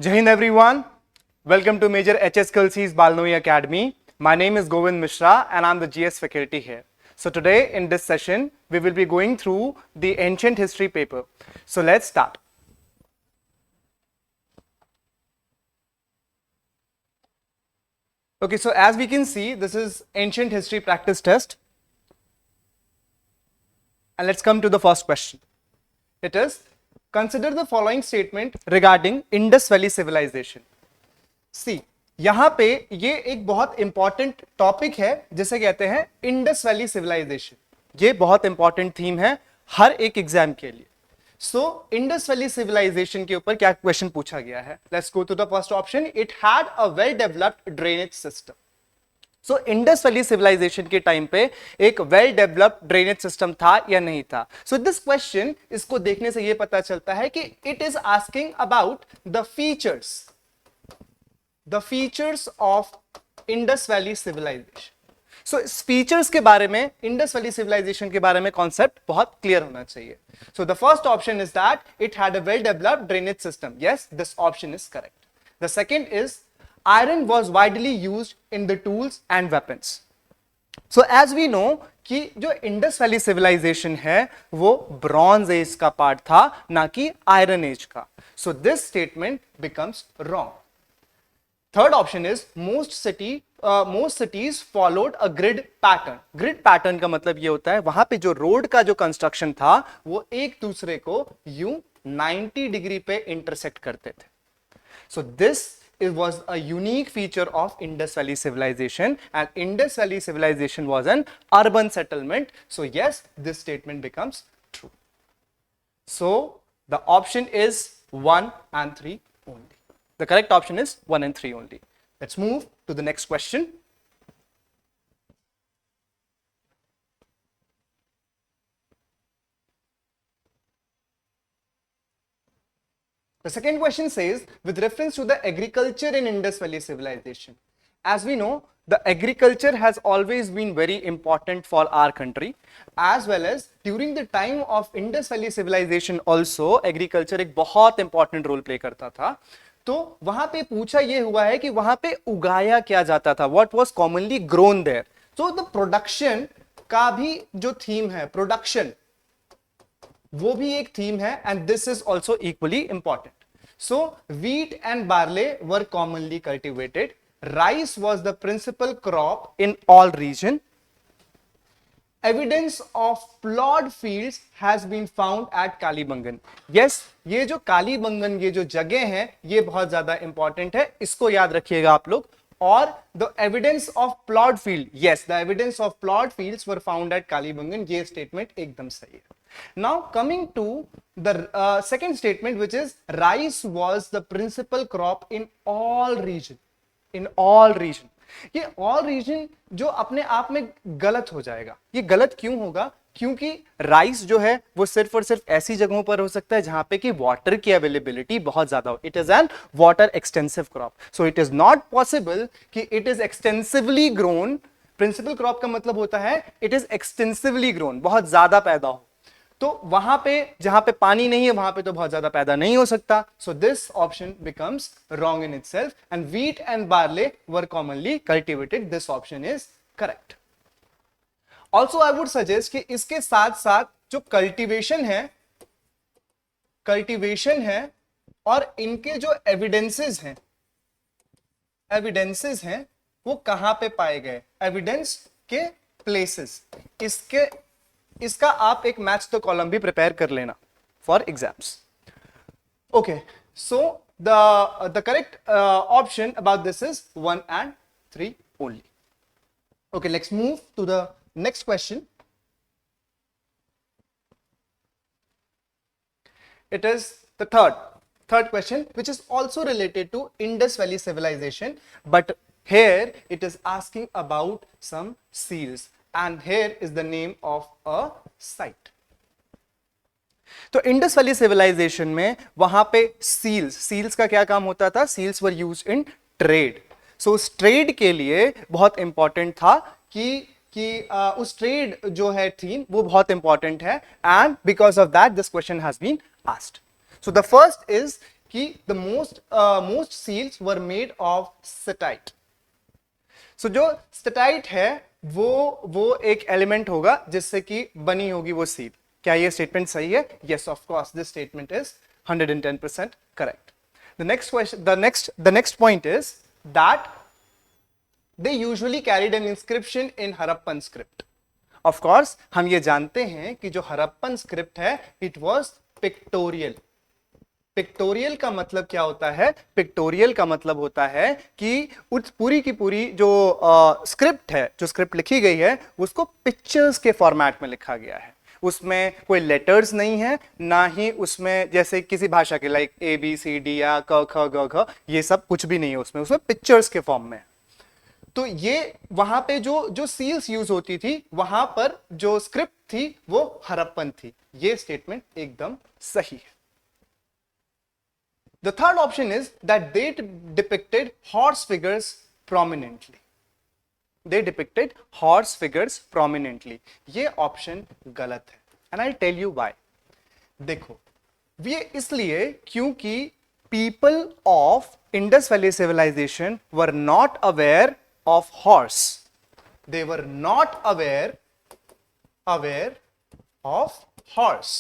Jai Hind everyone. Welcome to Major HS Kelsey's Balnoi Academy. My name is Govind Mishra and I'm the GS faculty here. So today in this session, we will be going through the ancient history paper. So let's start. Okay, so as we can see, this is ancient history practice test. And let's come to the first question. It is, consider the following statement regarding Indus Valley civilization. See, यहां पे ये एक बहुत important topic है जिसे कहते हैं Indus valley civilisation. ये बहुत इंपॉर्टेंट थीम है हर एक एग्जाम के लिए. सो इंडस वैली सिविलाइजेशन के ऊपर क्या क्वेश्चन पूछा गया है? Let's go to the first option. It had a well developed drainage system. So Indus valley civilisation के टाइम पे एक वेल डेवलप्ड ड्रेनेज सिस्टम था या नहीं था? सो दिस क्वेश्चन, इसको देखने से ये पता चलता है कि it is asking about the features of Indus valley civilisation. So इस फीचर्स के बारे में, इंडस वैली सिविलाइजेशन के बारे में कॉन्सेप्ट बहुत क्लियर होना चाहिए. सो the first option is that it had a well developed drainage system. Yes, this option is correct. The second is iron was widely used in the tools and weapons. So as we know कि जो Indus valley civilisation है वो bronze age का part था, ना कि iron age का. सो this statement becomes wrong. Third option is most cities followed a grid pattern. Grid pattern का मतलब ये होता है वहां पे जो रोड का जो कंस्ट्रक्शन था वो एक दूसरे को यूं 90 डिग्री पे इंटरसेक्ट करते थे. So this it was a unique feature of Indus Valley civilization, and Indus Valley civilization was an urban settlement. So yes, this statement becomes true. So the option is 1 and 3 only. The correct option is 1 and 3 only. Let's move to the next question. The second question says, with reference to the agriculture in Indus Valley civilization. As we know, the agriculture has always been very important for our country, as well as during the time of Indus Valley civilization also, agriculture एक बहुत important role play करता था. तो वहां पे पूछा ये हुआ है कि वहां पे उगाया क्या जाता था, what was commonly grown there. So the production का भी जो थीम है, प्रोडक्शन, वो भी एक थीम है, and this is also equally important. So wheat and barley were commonly cultivated. Rice was the principal crop in all region. Evidence of plowed fields has been found at Kalibangan. Yes, ये जो कालीबंगन, ये जो जगह है, ये बहुत ज्यादा important है, इसको याद रखिएगा आप लोग. और the evidence of plowed field, yes, the evidence of plowed fields were found at Kalibangan. ये स्टेटमेंट एकदम सही है. Now coming to the second statement, which is rice was the principal crop in all region. In all region. ये all region जो अपने आप में गलत हो जाएगा. ये गलत क्यों होगा? क्योंकि राइस जो है वो सिर्फ और सिर्फ ऐसी जगहों पर हो सकता है जहां पे कि वाटर की अवेलेबिलिटी बहुत ज्यादा हो. It is an water extensive crop. So it is not possible कि it is extensively grown. Principal crop का मतलब होता है इट इज एक्सटेंसिवली ग्रोन, बहुत ज्यादा पैदा हो. तो वहां पे जहां पे पानी नहीं है वहां पे तो बहुत ज्यादा पैदा नहीं हो सकता. So this option becomes wrong in itself, and wheat and barley were commonly cultivated. This option is correct. Also I would suggest कि इसके साथ साथ जो कल्टीवेशन है और इनके जो एविडेंसेस हैं वो कहां पे पाए गए, एविडेंस के प्लेसेस, इसका आप एक मैच द कॉलम भी प्रिपेयर कर लेना for exams. Okay, so the correct option about this is 1 and 3 only. Okay, let's move to the next question. It is the third question, which is also related to Indus Valley civilization, but here it is asking about some seals, and here is the name of a site. तो Indus valley civilisation में वहां पे seals का क्या काम होता था? Seals were used in trade. So उस ट्रेड के लिए बहुत इंपॉर्टेंट था कि उस ट्रेड जो है थीम वो बहुत इंपॉर्टेंट है, and because of that this question has been asked. So the first is कि the most seals were made of steatite. So जो स्टेटाइट है वो एक एलिमेंट होगा जिससे कि बनी होगी वो सील। क्या ये स्टेटमेंट सही है? Yes, of course this statement is 110% correct. The next point is that they usually carried an inscription in Harappan script. Of course, हम ये जानते हैं कि जो हरप्पन स्क्रिप्ट है इट वॉज पिक्टोरियल। पिक्टोरियल का मतलब क्या होता है? पिक्टोरियल का मतलब होता है कि उस पूरी की पूरी जो स्क्रिप्ट है, जो स्क्रिप्ट लिखी गई है, उसको पिक्चर्स के फॉर्मेट में लिखा गया है। उसमें कोई लेटर्स नहीं है, ना ही उसमें जैसे किसी भाषा के लाइक ABCD या क ख ग घ, ये सब कुछ भी नहीं है उसमें पिक्चर्स के फॉर्म में। तो ये वहां पे जो सील्स यूज होती थी, वहां पर जो स्क्रिप्ट थी वो हरप्पन थी। ये स्टेटमेंट एकदम सही है। The third option is that they depicted horse figures prominently. They depicted horse figures prominently. ये ऑप्शन गलत है and I'll tell you why. देखो, ये इसलिए क्योंकि people of Indus Valley civilization were not aware of horse. They were not aware of horse.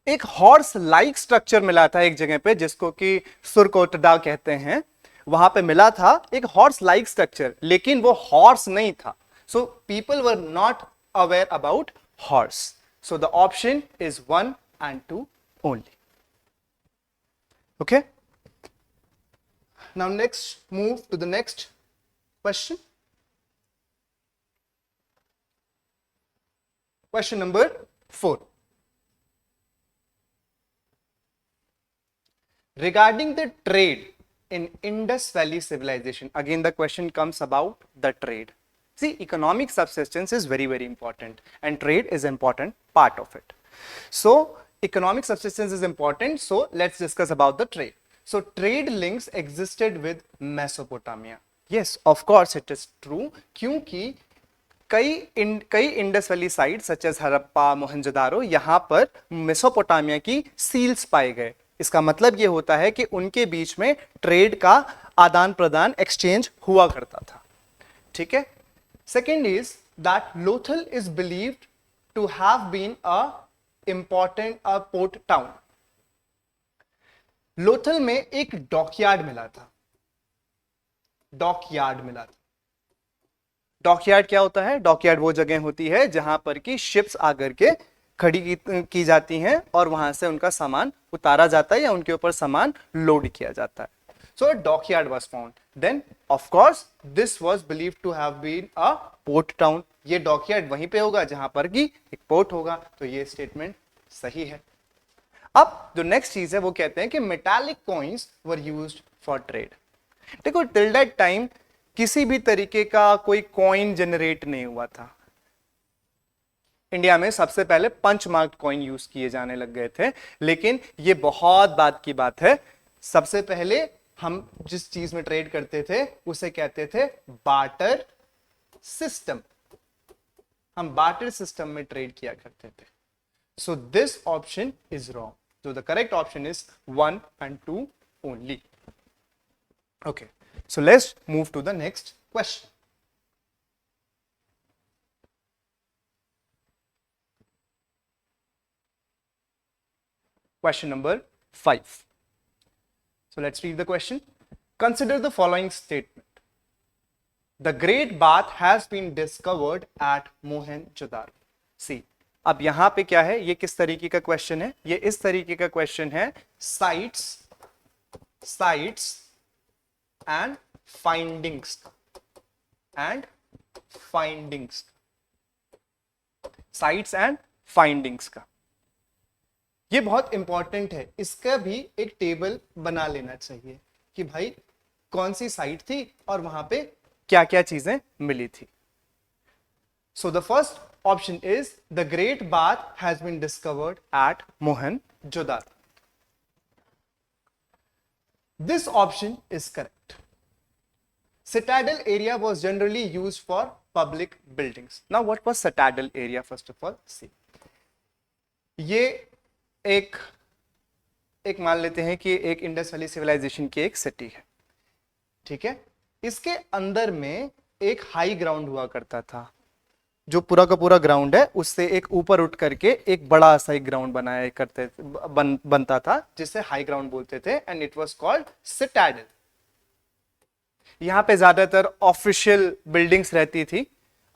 एक horse like structure मिला था एक जगह पे जिसको कि सुरकोटडा कहते हैं, वहां पे मिला था एक हॉर्स लाइक स्ट्रक्चर, लेकिन वो हॉर्स नहीं था। So people were not aware about horse. So the option is 1 and 2 only. Okay, now next move to the next question. Question number 4। Regarding the trade in Indus Valley civilization, again the question comes about the trade. See, economic subsistence is very, very important and trade is important part of it. So, economic subsistence is important, so let's discuss about the trade. So, trade links existed with Mesopotamia. Yes, of course it is true, क्योंकि कई Indus valley site such as Harappa, Mohenjodaro, यहां पर Mesopotamia की seals पाए गए। इसका मतलब यह होता है कि उनके बीच में ट्रेड का आदान प्रदान, एक्सचेंज हुआ करता था। ठीक है। Second is that Lothal is believed to have been a important port town. Lothal में एक डॉकयार्ड मिला था। डॉकयार्ड मिला था। डॉकयार्ड क्या होता है? डॉकयार्ड वो जगह होती है जहां पर कि शिप्स आकर के खड़ी की जाती हैं और वहां से उनका सामान उतारा जाता है या उनके ऊपर सामान लोड किया जाता है। So dockyard was found. Then of course this was believed to have been a port town. ये डॉकयार्ड वहीं पे होगा जहां पर कि एक पोर्ट होगा, तो ये स्टेटमेंट सही है। अब जो नेक्स्ट चीज है वो कहते हैं कि metallic coins were used for trade. देखो, टिल दैट टाइम किसी भी तरीके का कोई कॉइन जनरेट नहीं हुआ था। इंडिया में सबसे पहले पंच मार्क्ड कॉइन यूज किए जाने लग गए थे, लेकिन ये बहुत बाद की बात है। सबसे पहले हम जिस चीज में ट्रेड करते थे उसे कहते थे बार्टर सिस्टम। हम बार्टर सिस्टम में ट्रेड किया करते थे। So this option is wrong. So the correct option is 1 and 2 only. Okay, so let's move to the next question. Question number 5. So let's read the question. Consider the following statement. The Great Bath has been discovered at Mohenjo-daro. See, अब यहां पे क्या है? ये किस तरीके का question है? ये इस तरीके का क्वेश्चन है, sites and findings sites and findings का। ये बहुत इंपॉर्टेंट है। इसका भी एक टेबल बना लेना चाहिए कि भाई कौन सी साइट थी और वहां पे क्या क्या चीजें मिली थी। सो the first option is the Great Bath has been discovered at Mohenjo-daro. This option is correct. Citadel area was generally used for public buildings. Now what was citadel area? First of all, see, ये एक मान लेते हैं कि एक Indus valley civilisation की एक city है, ठीक है। इसके अंदर में एक हाई ग्राउंड हुआ करता था, जो पूरा का पूरा ग्राउंड है उससे एक ऊपर उठ करके एक बड़ा सा एक ग्राउंड बनाया करते बनता था, जिसे हाई ग्राउंड बोलते थे, and it was called Citadel. यहां पे ज्यादातर ऑफिशियल बिल्डिंग्स रहती थी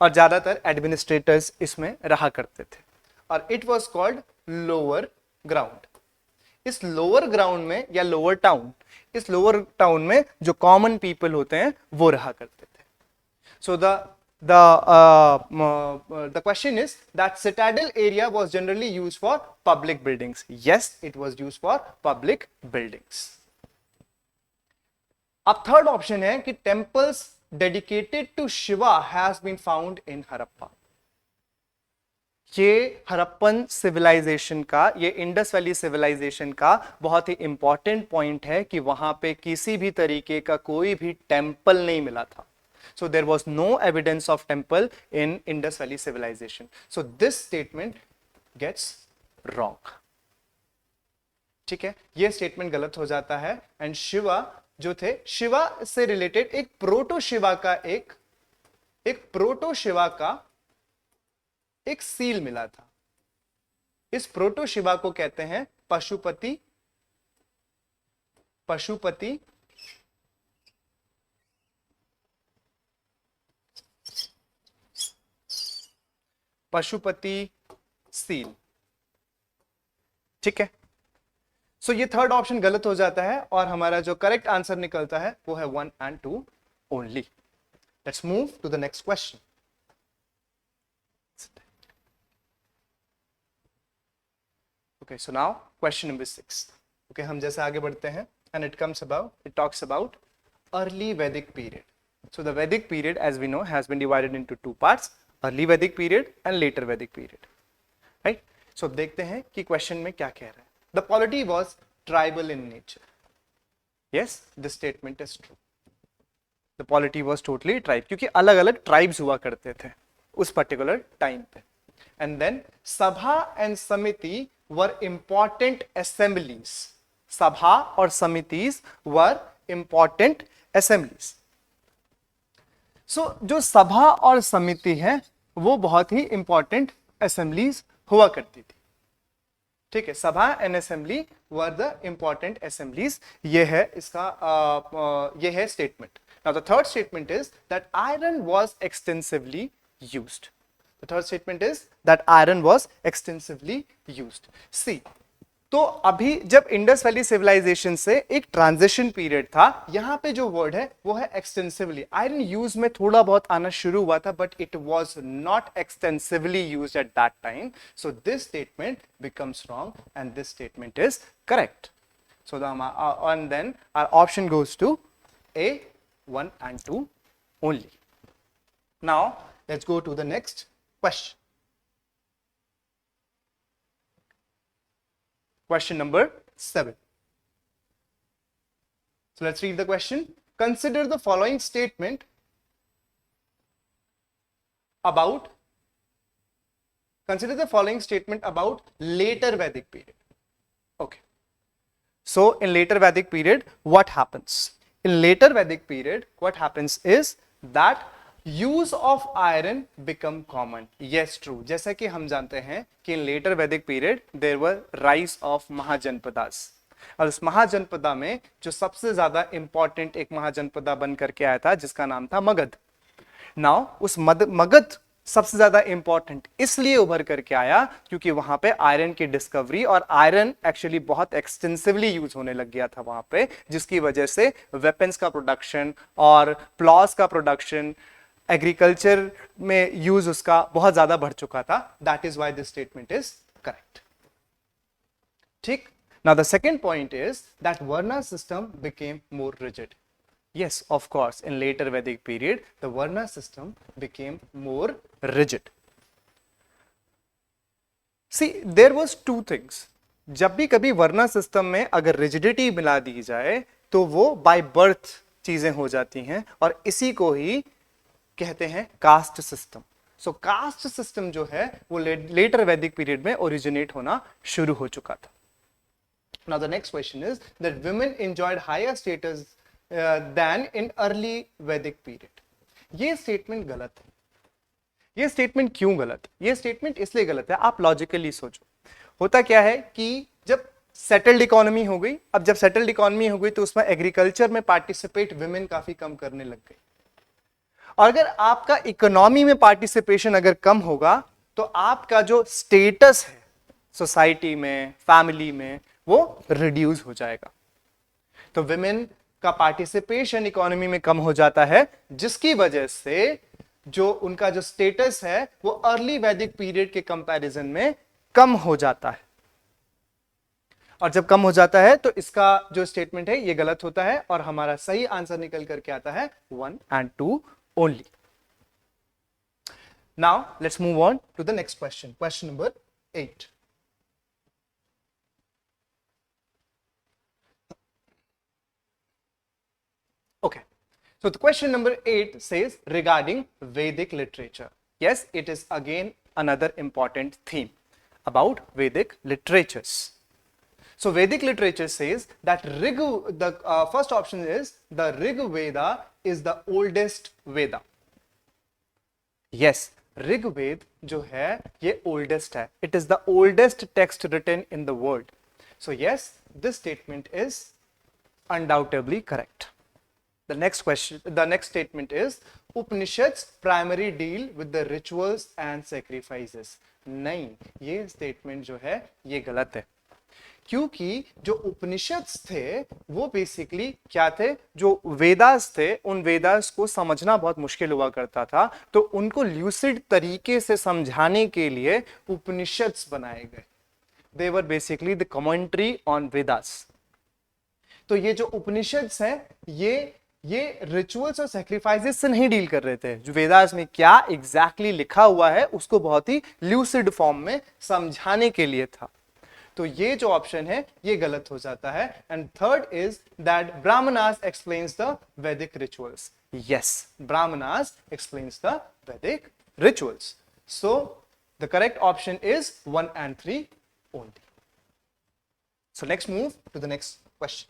और ज्यादातर एडमिनिस्ट्रेटर्स इसमें रहा करते थे, और it was called lower ground. इस लोअर ग्राउंड में या लोअर टाउन, इस लोअर टाउन में जो कॉमन पीपल होते हैं वो रहा करते थे। सो the question is that citadel area was generally used for public buildings. Yes, it was used for public buildings. अब थर्ड ऑप्शन है कि temples dedicated to Shiva has been found in Harappa. ये हड़प्पन सिविलाइजेशन का, ये इंडस वैली सिविलाइजेशन का बहुत ही important point है कि वहां पे किसी भी तरीके का कोई भी टेम्पल नहीं मिला था। So there was no evidence of temple in Indus Valley civilization. So this statement gets wrong. ठीक है, ये स्टेटमेंट गलत हो जाता है। एंड शिवा जो थे, शिवा से रिलेटेड एक प्रोटो शिवा का एक सील मिला था। इस प्रोटो शिवा को कहते हैं पशुपति सील, ठीक है। सो ये थर्ड ऑप्शन गलत हो जाता है और हमारा जो करेक्ट आंसर निकलता है वो है 1 and 2 only. Let's move to the next question. Okay, so now question number 6। Okay, हम जैसे आगे बढ़ते हैं, and it talks about early Vedic period. So the Vedic period, as we know, has been divided into 2 parts, early Vedic period and later Vedic period, right. So देखते हैं कि question में क्या कह रहा है। The polity was tribal in nature. Yes, this statement is true. The polity was totally tribe, क्योंकि अलग अलग ट्राइब्स हुआ करते थे उस पर्टिकुलर टाइम पे। एंड देन सभा एंड समिति वर इंपॉर्टेंट असेंबलीज। सभा और समितिज वर इंपॉर्टेंट असेंबलीज। सो जो सभा और समिति है वो बहुत ही इंपॉर्टेंट असेंबलीज हुआ करती थी, ठीक है। Sabha and assembly were the important assemblies. ये है इसका ये है statement. Now the third statement is that iron was extensively used. The third statement is that iron was extensively used. See, तो अभी जब इंडस वैली सिविलाइजेशन से एक ट्रांजिशन पीरियड था, यहां पे जो वर्ड है वो है एक्सटेंसिवली। आयरन यूज में थोड़ा बहुत आना शुरू हुआ था, but it was not extensively used at that time. So this statement becomes wrong and this statement is correct. So and then our option goes to A, 1 and 2 only. Now let's go to the next question. Question number 7. So let's read the question. Consider the following statement about later Vedic period. Okay. So in later Vedic period, what happens? In later Vedic period, what happens is that use of iron become common. Yes, true. जैसा कि हम जानते हैं कि in later Vedic period there were rise of Mahajanapadas, और उस महाजनपदा में जो सबसे ज्यादा इंपॉर्टेंट एक महाजनपदा बन करके आया था जिसका नाम था मगध। नाउ उस मगध सबसे ज्यादा इंपॉर्टेंट इसलिए उभर करके आया क्योंकि वहां पे आयरन की डिस्कवरी, और आयरन एक्चुअली बहुत एक्सटेंसिवली यूज होने लग गया था वहां पे, जिसकी वजह से वेपन्स का प्रोडक्शन और प्लॉस का प्रोडक्शन, एग्रीकल्चर में यूज उसका बहुत ज्यादा बढ़ चुका था। That is why this statement is correct, ठीक। Now the second point is that varna system became more rigid. Yes, of course, in later Vedic period, the Varna system became more rigid. See, there was two things. जब भी कभी वर्ना system में अगर rigidity मिला दी जाए तो वो बाय बर्थ चीजें हो जाती हैं, और इसी को ही कहते हैं कास्ट सिस्टम। सो कास्ट सिस्टम जो है वो लेटर वैदिक पीरियड में ओरिजिनेट होना शुरू हो चुका था, Now the next question is that women enjoyed higher status than in early Vedic period. ये स्टेटमेंट गलत है. ये स्टेटमेंट क्यों गलत है? ये स्टेटमेंट इसलिए गलत है, आप लॉजिकली सोचो. होता क्या है कि जब सेटल्ड इकोनॉमी हो गई, अब जब सेटल्ड इकोनॉमी हो गई तो उसमें एग्रीकल्चर में पार्टिसिपेट विमेन काफी कम करने लग गई. और अगर आपका इकोनॉमी में पार्टिसिपेशन अगर कम होगा तो आपका जो स्टेटस है सोसाइटी में, फैमिली में, वो रिड्यूस हो जाएगा. तो विमेन का पार्टिसिपेशन इकोनॉमी में कम हो जाता है, जिसकी वजह से जो उनका जो स्टेटस है वो अर्ली वैदिक पीरियड के कंपैरिजन में कम हो जाता है. और जब कम हो जाता है तो इसका जो स्टेटमेंट है ये गलत होता है और हमारा सही आंसर निकल करके आता है 1 and 2 only. Now let's move on to the next question. Question number 8. Okay. So the question number 8 says regarding Vedic literature. Yes, it is again another important theme about Vedic literatures. So Vedic literature says that the first option is the Rig Veda is the oldest Veda. Yes, Rig Ved जो है ये oldest है. It is the oldest text written in the world. So yes, this statement is undoubtedly correct. The next statement is Upanishads primarily deal with the rituals and sacrifices. नहीं, ये statement जो है ये गलत है. क्योंकि जो उपनिषद्स थे वो बेसिकली क्या थे, जो वेदास थे, उन वेदास को समझना बहुत मुश्किल हुआ करता था, तो उनको ल्यूसिड तरीके से समझाने के लिए उपनिषद्स बनाए गए. They were basically the commentary on Vedas. तो ये जो उपनिषद्स हैं ये रिचुअल्स और सैक्रिफाइसेस से नहीं डील कर रहे थे. जो वेदास में क्या एग्जैक्टली लिखा हुआ है उसको बहुत ही ल्यूसिड फॉर्म में समझाने के लिए था. तो ये जो ऑप्शन है ये गलत हो जाता है. And third is that Brahmanas explains the Vedic rituals. Yes, Brahmanas explains the Vedic rituals. So the correct option is 1 and 3 only. So let's move to the next question.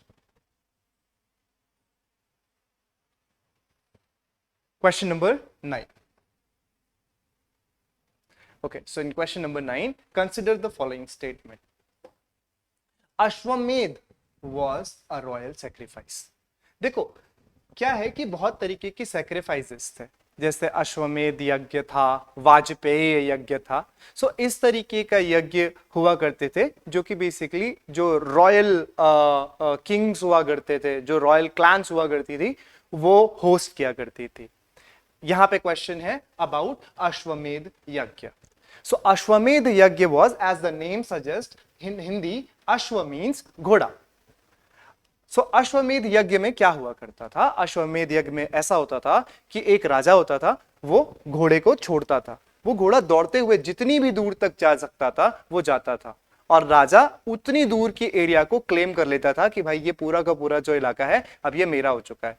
Question number 9. Okay, so in question number 9, consider the following statement. Ashwamedh was a royal sacrifice. देखो क्या है कि बहुत तरीके की sacrifices थे, जैसे अश्वमेध यज्ञ था, वाजपेयी यज्ञ था. सो इस तरीके का यज्ञ हुआ करते थे जो कि बेसिकली जो रॉयल किंग्स हुआ करते थे, जो रॉयल क्लैंस हुआ करती थी, वो होस्ट किया करती थी. यहां पे क्वेश्चन है अबाउट अश्वमेध yajna. So Ashwamedha yajna was, as the name suggest, in Hindi ashva means घोड़ा. सो अश्वमेध यज्ञ में क्या हुआ करता था? अश्वमेध यज्ञ में ऐसा होता था कि एक राजा होता था, वो घोड़े को छोड़ता था. वो घोड़ा दौड़ते हुए जितनी भी दूर तक जा सकता था वो जाता था, और राजा उतनी दूर की एरिया को क्लेम कर लेता था कि भाई ये पूरा का पूरा जो इलाका है अब ये मेरा हो चुका है.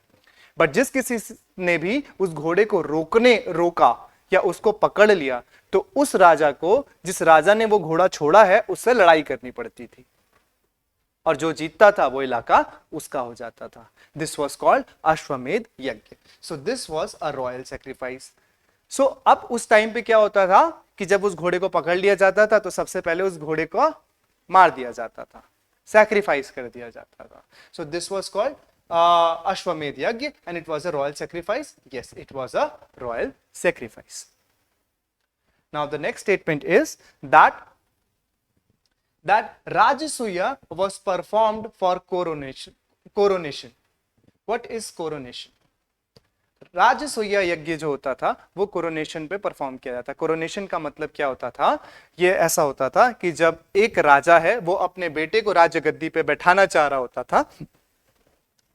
बट जिस किसी ने भी उस घोड़े को रोका या उसको पकड़ लिया तो उस राजा को, जिस राजा ने वो घोड़ा छोड़ा है, उससे लड़ाई करनी पड़ती थी, और जो जीतता था वो इलाका उसका हो जाता था. This was called Ashwamedha yajna. So this was a royal sacrifice. So अब उस टाइम पे क्या होता था कि जब उस घोड़े को पकड़ लिया जाता था तो सबसे पहले उस घोड़े को मार दिया जाता था, सैक्रिफाइस कर दिया जाता था. सो this was called Ashwamedh Yagya, and it was a royal sacrifice. Yes, it was a royal sacrifice. Now the next statement is that Rajasuya was performed for coronation. What is coronation? राजसूया यज्ञ जो होता था वो coronation पे perform किया जाता. Coronation का मतलब क्या होता था? ये ऐसा होता था कि जब एक राजा है वो अपने बेटे को राजगद्दी पे बैठाना चाह रहा होता था,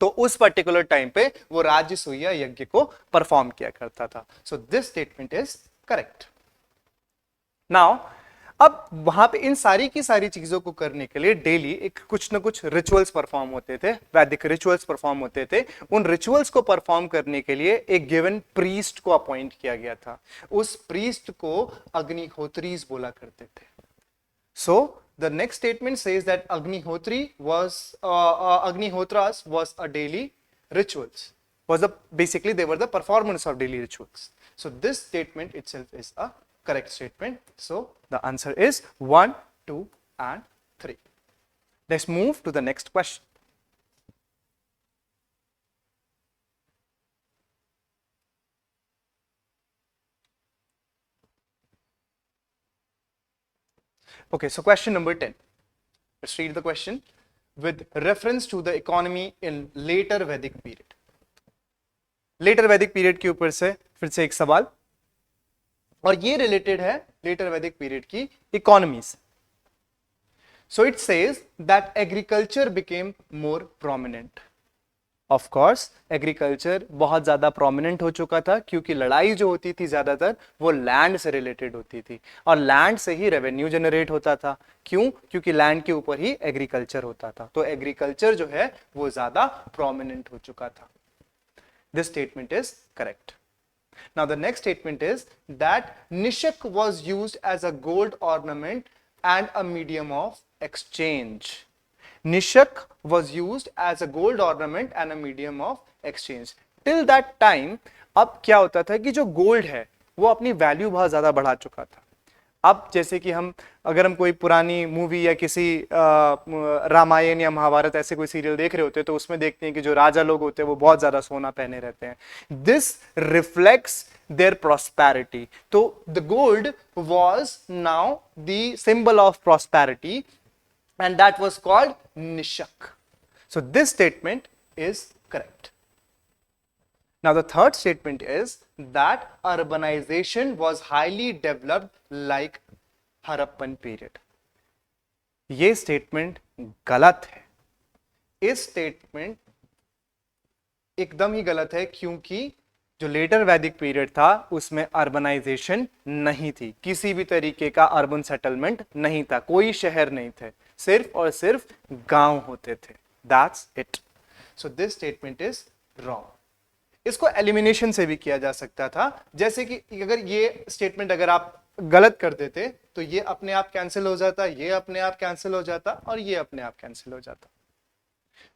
तो उस पर्टिकुलर टाइम पे वो राजसूया यज्ञ को परफॉर्म किया करता था. सो this statement is correct. Now अब वहां पे इन सारी की सारी चीजों को करने के लिए डेली एक कुछ ना कुछ रिचुअल्स परफॉर्म होते थे, वैदिक रिचुअल्स परफॉर्म होते थे. उन रिचुअल्स को परफॉर्म करने के लिए एक गिवन प्रीस्ट को अपॉइंट किया गया था. उस प्रीस्ट को अग्निहोत्रीज बोला करते थे. सो The next statement says that Agnihotras was a daily rituals. Basically they were the performance of daily rituals. So this statement itself is a correct statement. So the answer is 1, 2 and 3. Let's move to the next question. Okay, so question number 10. Let's read the question. With reference to the economy in later Vedic period. Later Vedic period के ऊपर से फिर से एक सवाल, और ये related है लेटर वैदिक पीरियड की इकोनॉमी से. सो it says that agriculture became more prominent. Of course agriculture बहुत ज्यादा प्रोमिनेंट हो चुका था, क्योंकि लड़ाई जो होती थी ज्यादातर वो लैंड से रिलेटेड होती थी, और लैंड से ही रेवेन्यू जनरेट होता था. क्यों? क्योंकि लैंड के ऊपर ही एग्रीकल्चर होता था. तो एग्रीकल्चर जो है वो ज्यादा प्रोमिनेंट हो चुका था. This statement is correct. Now the next statement is that Nishak was used as a gold ornament and a medium of exchange. Nishak was used as a gold ornament and a medium of exchange. Till that time, अब क्या होता था कि जो gold है वो अपनी value बहुत ज्यादा बढ़ा चुका था. अब जैसे कि अगर हम कोई पुरानी मूवी या किसी रामायण या महाभारत ऐसे कोई सीरियल देख रहे होते हैं तो उसमें देखते हैं कि जो राजा लोग होते हैं वो बहुत ज्यादा सोना पहने रहते हैं. This reflects their prosperity. तो the gold was now the symbol of prosperity and that was called nishka. So this statement is correct. Now the third statement is that urbanization was highly developed like Harappan period. ये statement गलत है. इस statement एकदम ही गलत है, क्योंकि जो letter Vedic period था उसमें अर्बनाइजेशन नहीं थी, किसी भी तरीके का अर्बन सेटलमेंट नहीं था, कोई शहर नहीं थे, सिर्फ और सिर्फ गांव होते थे. That's it. So this statement is wrong. इसको एलिमिनेशन से भी किया जा सकता था. जैसे कि अगर ये स्टेटमेंट अगर आप गलत कर देते तो ये अपने आप कैंसिल हो जाता, ये अपने आप कैंसिल हो जाता, और ये अपने आप कैंसिल हो जाता.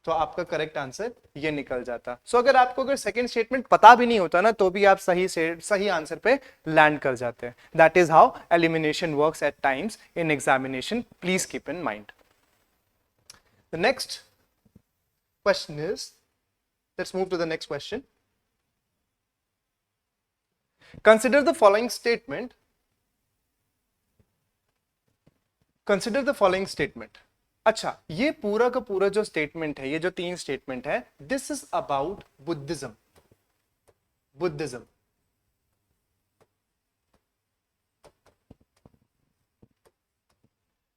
तो आपका करेक्ट आंसर ये निकल जाता. सो अगर आपको अगर सेकंड स्टेटमेंट पता भी नहीं होता ना तो भी आप सही आंसर पे लैंड कर जाते हैं. That is how elimination works at times in examination. Please keep in mind. The next question is, let's move to the next question. Consider the following statement. Consider the following statement. अच्छा, ये पूरा का पूरा जो statement है, ये जो 3 statement है, this is about Buddhism. Buddhism.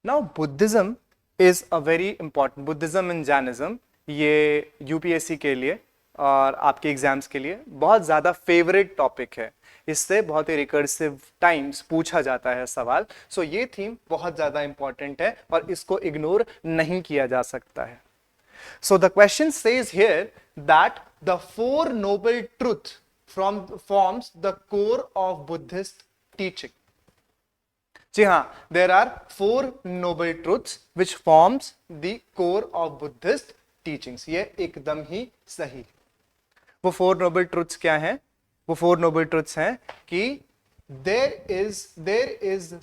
Now Buddhism is a very important. Buddhism and Jainism ये यूपीएससी के लिए और आपके एग्जाम्स के लिए बहुत ज्यादा फेवरेट टॉपिक है. इससे बहुत ही रिकर्सिव टाइम्स पूछा जाता है सवाल. सो ये थीम बहुत ज्यादा इंपॉर्टेंट है और इसको इग्नोर नहीं किया जा सकता है. So the question says here that the 4 noble truth forms the core of Buddhist teaching. जी हाँ, there are 4 noble truths which forms the core of Buddhist teachings. ये एकदम ही सही. वो 4 नोबल ट्रूथ्स क्या हैं? वो 4 नोबल ट्रूथ्स हैं कि there is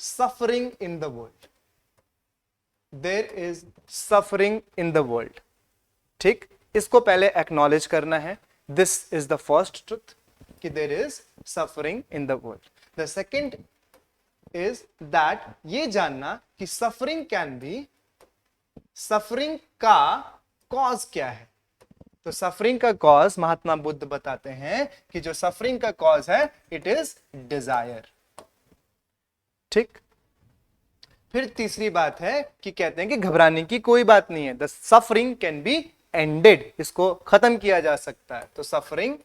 suffering in the world. There is suffering in the world. ठीक, इसको पहले एक्नॉलेज करना है. This is the first truth कि there is suffering in the world. The second is that ये जानना कि suffering can be, suffering का cause क्या है. तो सफरिंग का कॉज महात्मा बुद्ध बताते हैं कि जो सफरिंग का कॉज है इट इज डिजायर. ठीक. फिर तीसरी बात है कि कहते हैं कि घबराने की कोई बात नहीं है. The suffering can be ended. इसको खत्म किया जा सकता है. तो सफरिंग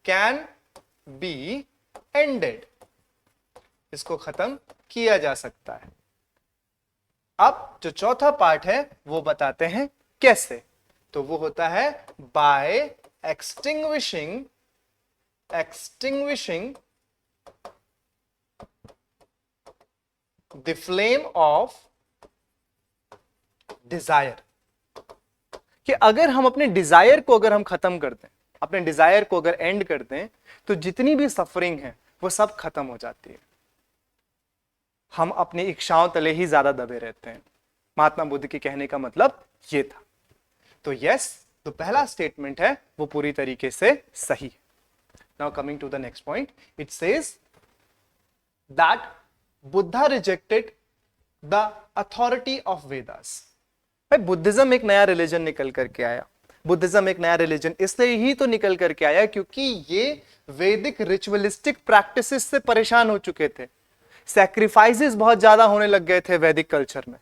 कैन बी एंडेड. इसको खत्म किया जा सकता है. अब जो चौथा पार्ट है वो बताते हैं कैसे. तो वो होता है by extinguishing the flame of desire, कि अगर हम अपने डिजायर को अगर हम खत्म कर दें, अपने डिजायर को अगर एंड कर दें, तो जितनी भी सफरिंग है वो सब खत्म हो जाती है। हम अपनी इच्छाओं तले ही ज्यादा दबे रहते हैं। महात्मा बुद्ध के कहने का मतलब ये था। तो यस, तो पहला स्टेटमेंट है वो पूरी तरीके से सही है। Now coming to the next point, it says that Buddha rejected the authority of Vedas. भाई बुद्धिज्म एक नया रिलीजन निकल करके आया। बुद्धिज्म एक नया रिलीजन इसलिए ही तो निकल करके आया क्योंकि ये वैदिक रिचुअलिस्टिक प्रैक्टिसेस से परेशान हो चुके थे। सैक्रिफाइसेस बहुत ज्यादा होने लग गए थे वैदिक कल्चर में,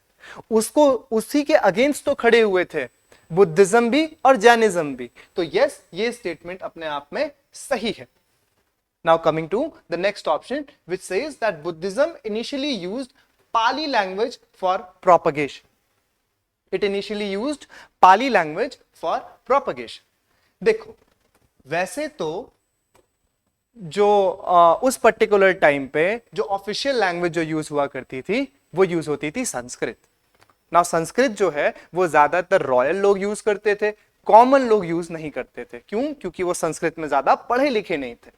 उसको उसी के अगेंस्ट तो खड़े हुए थे बुद्धिज्म भी और जैनिज्म भी। तो यस, ये स्टेटमेंट अपने आप में सही है। Now coming to the next option which says that Buddhism initially used Pali language for propagation. It initially used Pali language for propagation. देखो, वैसे तो जो उस पर्टिकुलर टाइम पे जो ऑफिशियल लैंग्वेज जो यूज हुआ करती थी वो यूज होती थी संस्कृत। ना संस्कृत जो है वो ज्यादातर रॉयल लोग यूज करते थे, कॉमन लोग यूज नहीं करते थे। क्यों? क्योंकि वो संस्कृत में ज्यादा पढ़े लिखे नहीं थे,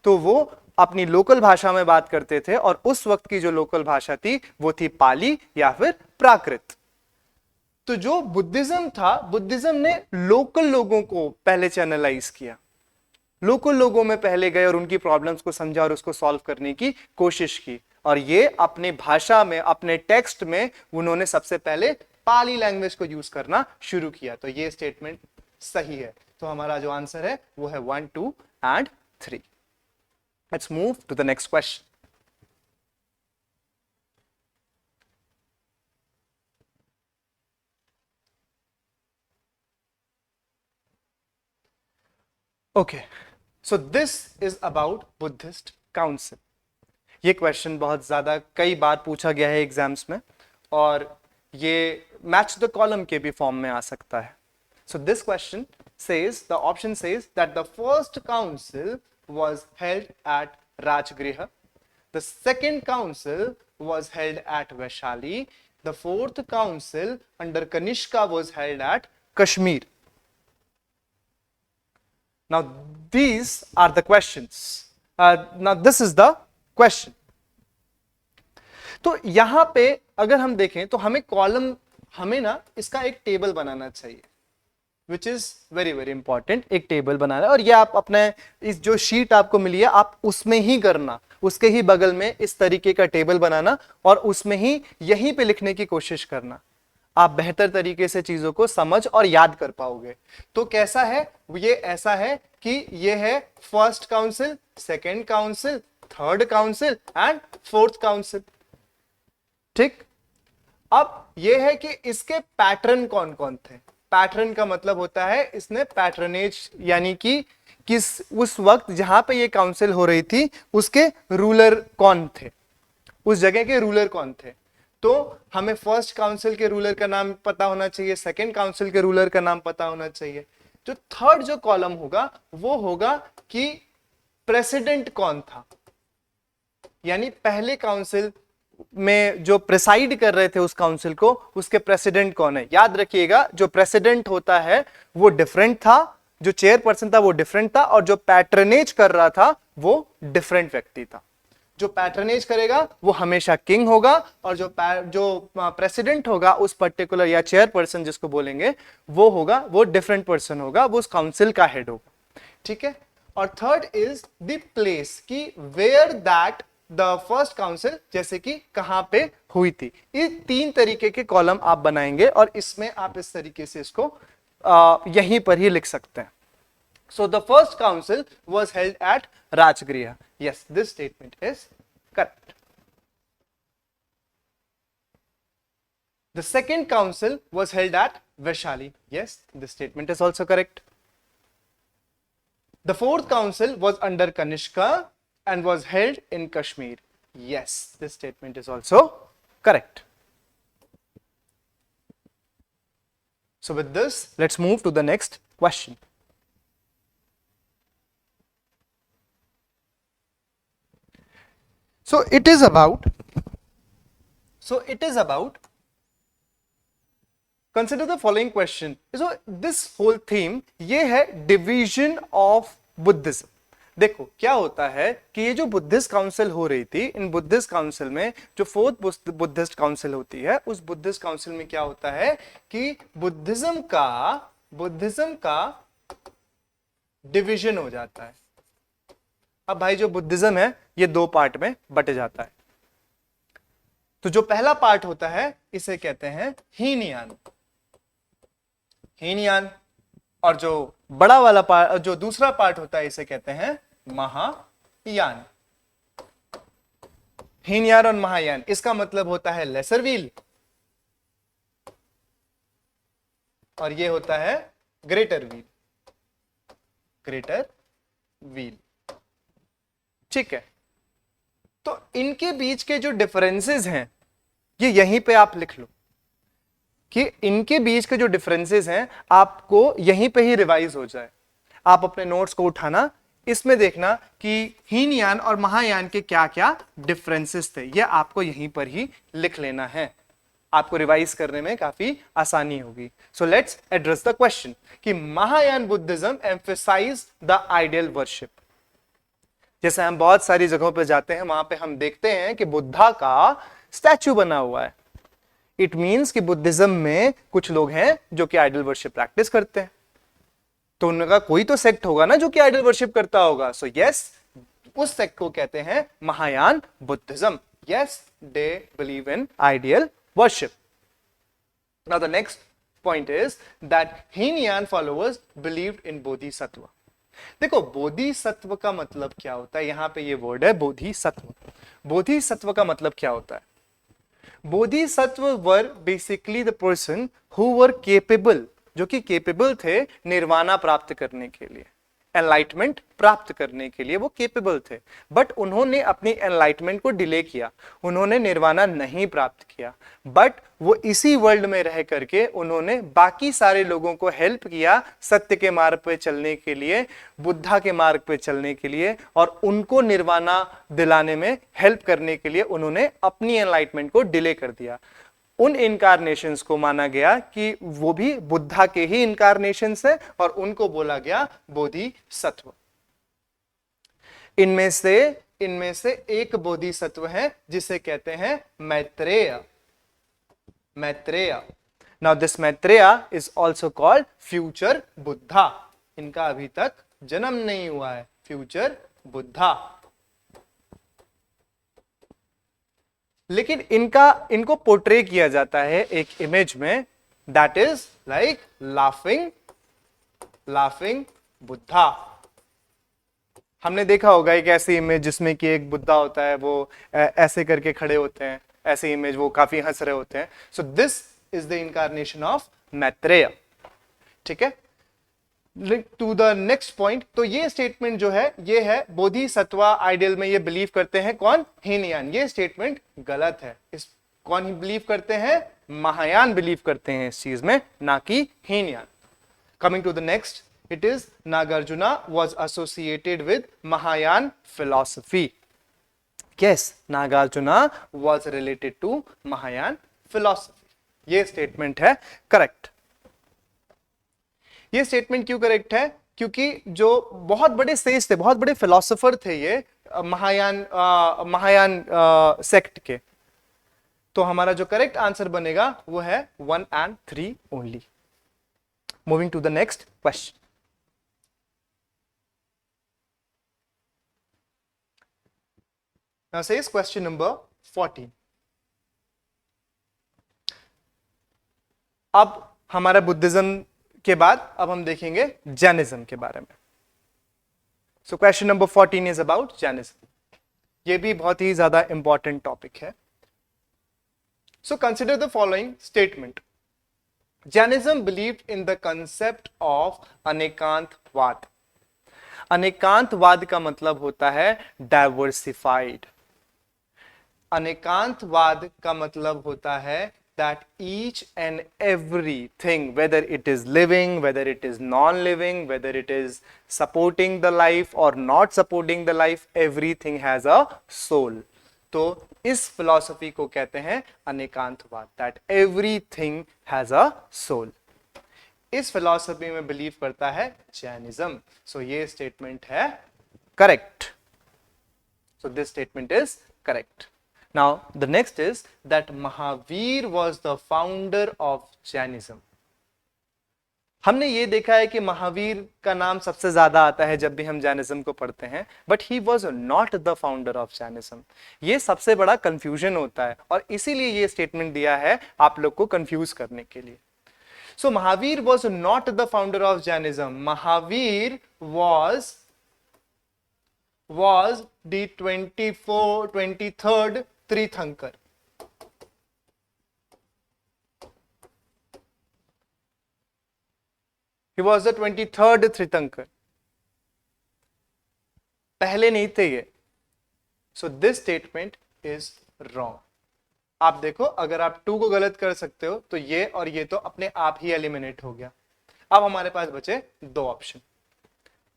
तो वो अपनी लोकल भाषा में बात करते थे, और उस वक्त की जो लोकल भाषा थी वो थी पाली या फिर प्राकृत। तो जो बुद्धिज्म था, बुद्धिज्म ने लोकल लोगों को पहले चैनलाइज किया, लोकल लोगों में पहले गए और उनकी प्रॉब्लम्स को समझा और उसको सॉल्व करने की कोशिश की, और ये अपने भाषा में, अपने टेक्स्ट में उन्होंने सबसे पहले पाली लैंग्वेज को यूज करना शुरू किया। तो ये स्टेटमेंट सही है। तो हमारा जो आंसर है वो है 1, 2 and 3। Let's move to the next question. Okay, so this is about Buddhist council. ये क्वेश्चन बहुत ज्यादा कई बार पूछा गया है एग्जाम्स में, और ये मैच द कॉलम के भी फॉर्म में आ सकता है। So this question says, the option says that the first council was held at Rajgriha, the second council was held at Vaishali, the fourth council under Kanishka was held at Kashmir. Now these are the questions. Now this is the question. तो यहां पे अगर हम देखें तो हमें ना इसका एक टेबल बनाना चाहिए, which is very very important. एक टेबल बनाना, और ये आप अपने इस जो शीट आपको मिली है आप उसमें ही करना, उसके ही बगल में इस तरीके का टेबल बनाना और उसमें ही यहीं पे लिखने की कोशिश करना। आप बेहतर तरीके से चीजों को समझ और याद कर पाओगे। तो कैसा है ये? ऐसा है कि ये है first council, second council, third council and fourth council. ठीक, अब यह है कि इसके पैटर्न कौन कौन थे। पैटर्न का मतलब होता है इसने पैटर्नेज, यानी कि किस उस वक्त जहां पे ये काउंसिल हो रही थी उसके रूलर कौन थे, उस जगह के रूलर कौन थे। तो हमें फर्स्ट काउंसिल के रूलर का नाम पता होना चाहिए, सेकंड काउंसिल के रूलर का नाम पता होना चाहिए। जो थर्ड जो कॉलम होगा वो होगा कि प्रेसिडेंट कौन था, यानी पहले काउंसिल में जो प्रेसाइड कर रहे थे उस काउंसिल को, उसके प्रेसिडेंट कौन है। याद रखिएगा, जो प्रेसिडेंट होता है वो डिफरेंट था, जो चेयरपर्सन था वो डिफरेंट था, और जो पैट्रनेज कर रहा था वो डिफरेंट व्यक्ति था। जो पैट्रनेज करेगा वो हमेशा किंग होगा, और जो प्रेसिडेंट होगा उस पर्टिकुलर या चेयरपर्सन जिसको बोलेंगे वो डिफरेंट पर्सन होगा, वो उस काउंसिल का हेड होगा। ठीक है। और थर्ड इज द प्लेस, कि where that the first council, जैसे कि कहां पे हुई थी। ये तीन तरीके के कॉलम आप बनाएंगे और इसमें आप इस तरीके से इसको यहीं पर ही लिख सकते हैं। So the first council was held at Rajagriha. Yes, this statement is correct. The second council was held at Vaishali. Yes, this statement is also correct. The fourth council was under Kanishka and was held in Kashmir. Yes, this statement is also correct. So with this, let's move to the next question. So it is about So it is about, consider the following question. So this whole theme ये है division of Buddhism. देखो क्या होता है कि ये जो Buddhist council हो रही थी, इन बुद्धिस्ट काउंसिल में जो फोर्थ बुद्धिस्ट काउंसिल होती है, उस बुद्धिस्ट काउंसिल में क्या होता है कि बुद्धिज्म का डिवीजन हो जाता है. अब भाई जो बुद्धिज्म है ये दो पार्ट में बट जाता है. तो जो पहला पार्ट होता है इसे कहते हैं हीनयान, और जो बड़ा वाला पार्ट, जो दूसरा पार्ट होता है, इसे कहते हैं महायान. हीनयान और महायान, इसका मतलब होता है लेसर व्हील, और ये होता है ग्रेटर व्हील. ठीक है, तो इनके बीच के जो डिफरेंसेस हैं ये यहीं पे आप लिख लो कि इनके बीच के जो डिफरेंसेस हैं आपको यहीं पे ही रिवाइज हो जाए. आप अपने नोट्स को उठाना, इसमें देखना कि हीनयान और महायान के क्या क्या डिफरेंसेस थे, ये आपको यहीं पर ही लिख लेना है. आपको रिवाइज करने में काफी आसानी होगी. So let's address the question कि Mahayana Buddhism emphasise the ideal worship. जैसे हम बहुत सारी जगहों पर जाते हैं, वहां पे हम देखते हैं कि बुद्धा का स्टैचू बना हुआ है. इट मीन्स कि बुद्धिज्म में कुछ लोग हैं जो कि आइडल वर्शिप प्रैक्टिस करते हैं, तो उनका कोई तो सेक्ट होगा ना जो कि आइडल वर्शिप करता होगा. सो यस, उस सेक्ट को कहते हैं Mahayana Buddhism. Yes, they believe in ideal worship. Now the next point is that Hinayan followers believed in bodhisattva. देखो बोधिसत्व का मतलब क्या होता है, यहां पे ये वर्ड है बोधिसत्व. बोधिसत्व का मतलब क्या होता है? बोधिसत्व वर basically the person who were capable, जो कि केपेबल थे निर्वाणा प्राप्त करने के लिए, एनलाइटमेंट प्राप्त करने के लिए वो केपेबल थे. बट उन्होंने अपनी एनलाइटमेंट को डिले किया, उन्होंने निर्वाणा नहीं प्राप्त किया, बट वो इसी वर्ल्ड में रह करके उन्होंने बाकी सारे लोगों को हेल्प किया सत्य के मार्ग पे चलने के लिए, बुद्धा के मार्ग पे चलने के लिए, और उनको निर्वाणा दिलाने में हेल्प करने के लिए उन्होंने अपनी एनलाइटमेंट को डिले कर दिया. उन इनकारनेशंस को माना गया कि वो भी बुद्धा के ही इनकारनेशंस है, और उनको बोला गया बोधिसत्व. इनमें से एक बोधिसत्व है जिसे कहते हैं Maitreya. Now this Maitreya is also called future Buddha. इनका अभी तक जन्म नहीं हुआ है, फ्यूचर बुद्धा. लेकिन इनको पोर्ट्रे किया जाता है एक इमेज में, that is like laughing Buddha. हमने देखा होगा एक ऐसी इमेज जिसमें कि एक बुद्धा होता है, वो ऐसे करके खड़े होते हैं, ऐसी इमेज, वो काफी हंस रहे होते हैं. सो this is the incarnation of Maitreya. ठीक है, टू द नेक्स्ट पॉइंट. तो ये स्टेटमेंट जो है ये है बोधिसत्वा आइडियल में ये बिलीव करते हैं कौन? हीनयान. ये स्टेटमेंट गलत है. इस कौन ही बिलीव करते हैं? महायान बिलीव करते हैं इस चीज में, ना कि Hinayana. Coming to the next, it is Nagarjuna was associated with Mahayan philosophy. Yes, Nagarjuna was related to Mahayan philosophy. ये स्टेटमेंट है करेक्ट. ये स्टेटमेंट क्यों करेक्ट है? क्योंकि जो बहुत बड़े सेज थे, बहुत बड़े फिलोसोफर थे ये महायान सेक्ट के. तो हमारा जो करेक्ट आंसर बनेगा वो है 1 and 3 only. Moving to the next question. Now says question number 14. अब हमारा बुद्धिज्म के बाद अब हम देखेंगे जैनिज्म के बारे में. So question number 14 is about Jainism. ये भी बहुत ही ज्यादा इंपॉर्टेंट टॉपिक है. So consider the following statement. Jainism believed in the concept of Anekantavada. Anekantavada का मतलब होता है डाइवर्सिफाइड. अनेकांतवाद का मतलब होता है that each and everything, whether it is living, whether it is non-living, whether it is supporting the life or not supporting the life, everything has a soul. तो इस फिलॉसफी को कहते हैं Anekantavada, that everything has a soul. इस philosophy में believe करता है Jainism. So ये स्टेटमेंट है correct. So this statement is correct. Now the next is that Mahavira was the founder of Jainism. हमने ये देखा है कि महावीर का नाम सबसे ज्यादा आता है जब भी हम जैनिज्म को पढ़ते हैं, but he was not the founder of Jainism. ये सबसे बड़ा कंफ्यूजन होता है और इसीलिए ये स्टेटमेंट दिया है आप लोग को कंफ्यूज करने के लिए। So Mahavira was not the founder of Jainism. Mahavira was the 23rd tirthankara. He was the 23rd तीर्थंकर, पहले नहीं थे ये। सो दिस स्टेटमेंट इज रॉन्ग। आप देखो, अगर आप 2 को गलत कर सकते हो तो ये और ये तो अपने आप ही एलिमिनेट हो गया। अब हमारे पास बचे 2 ऑप्शन,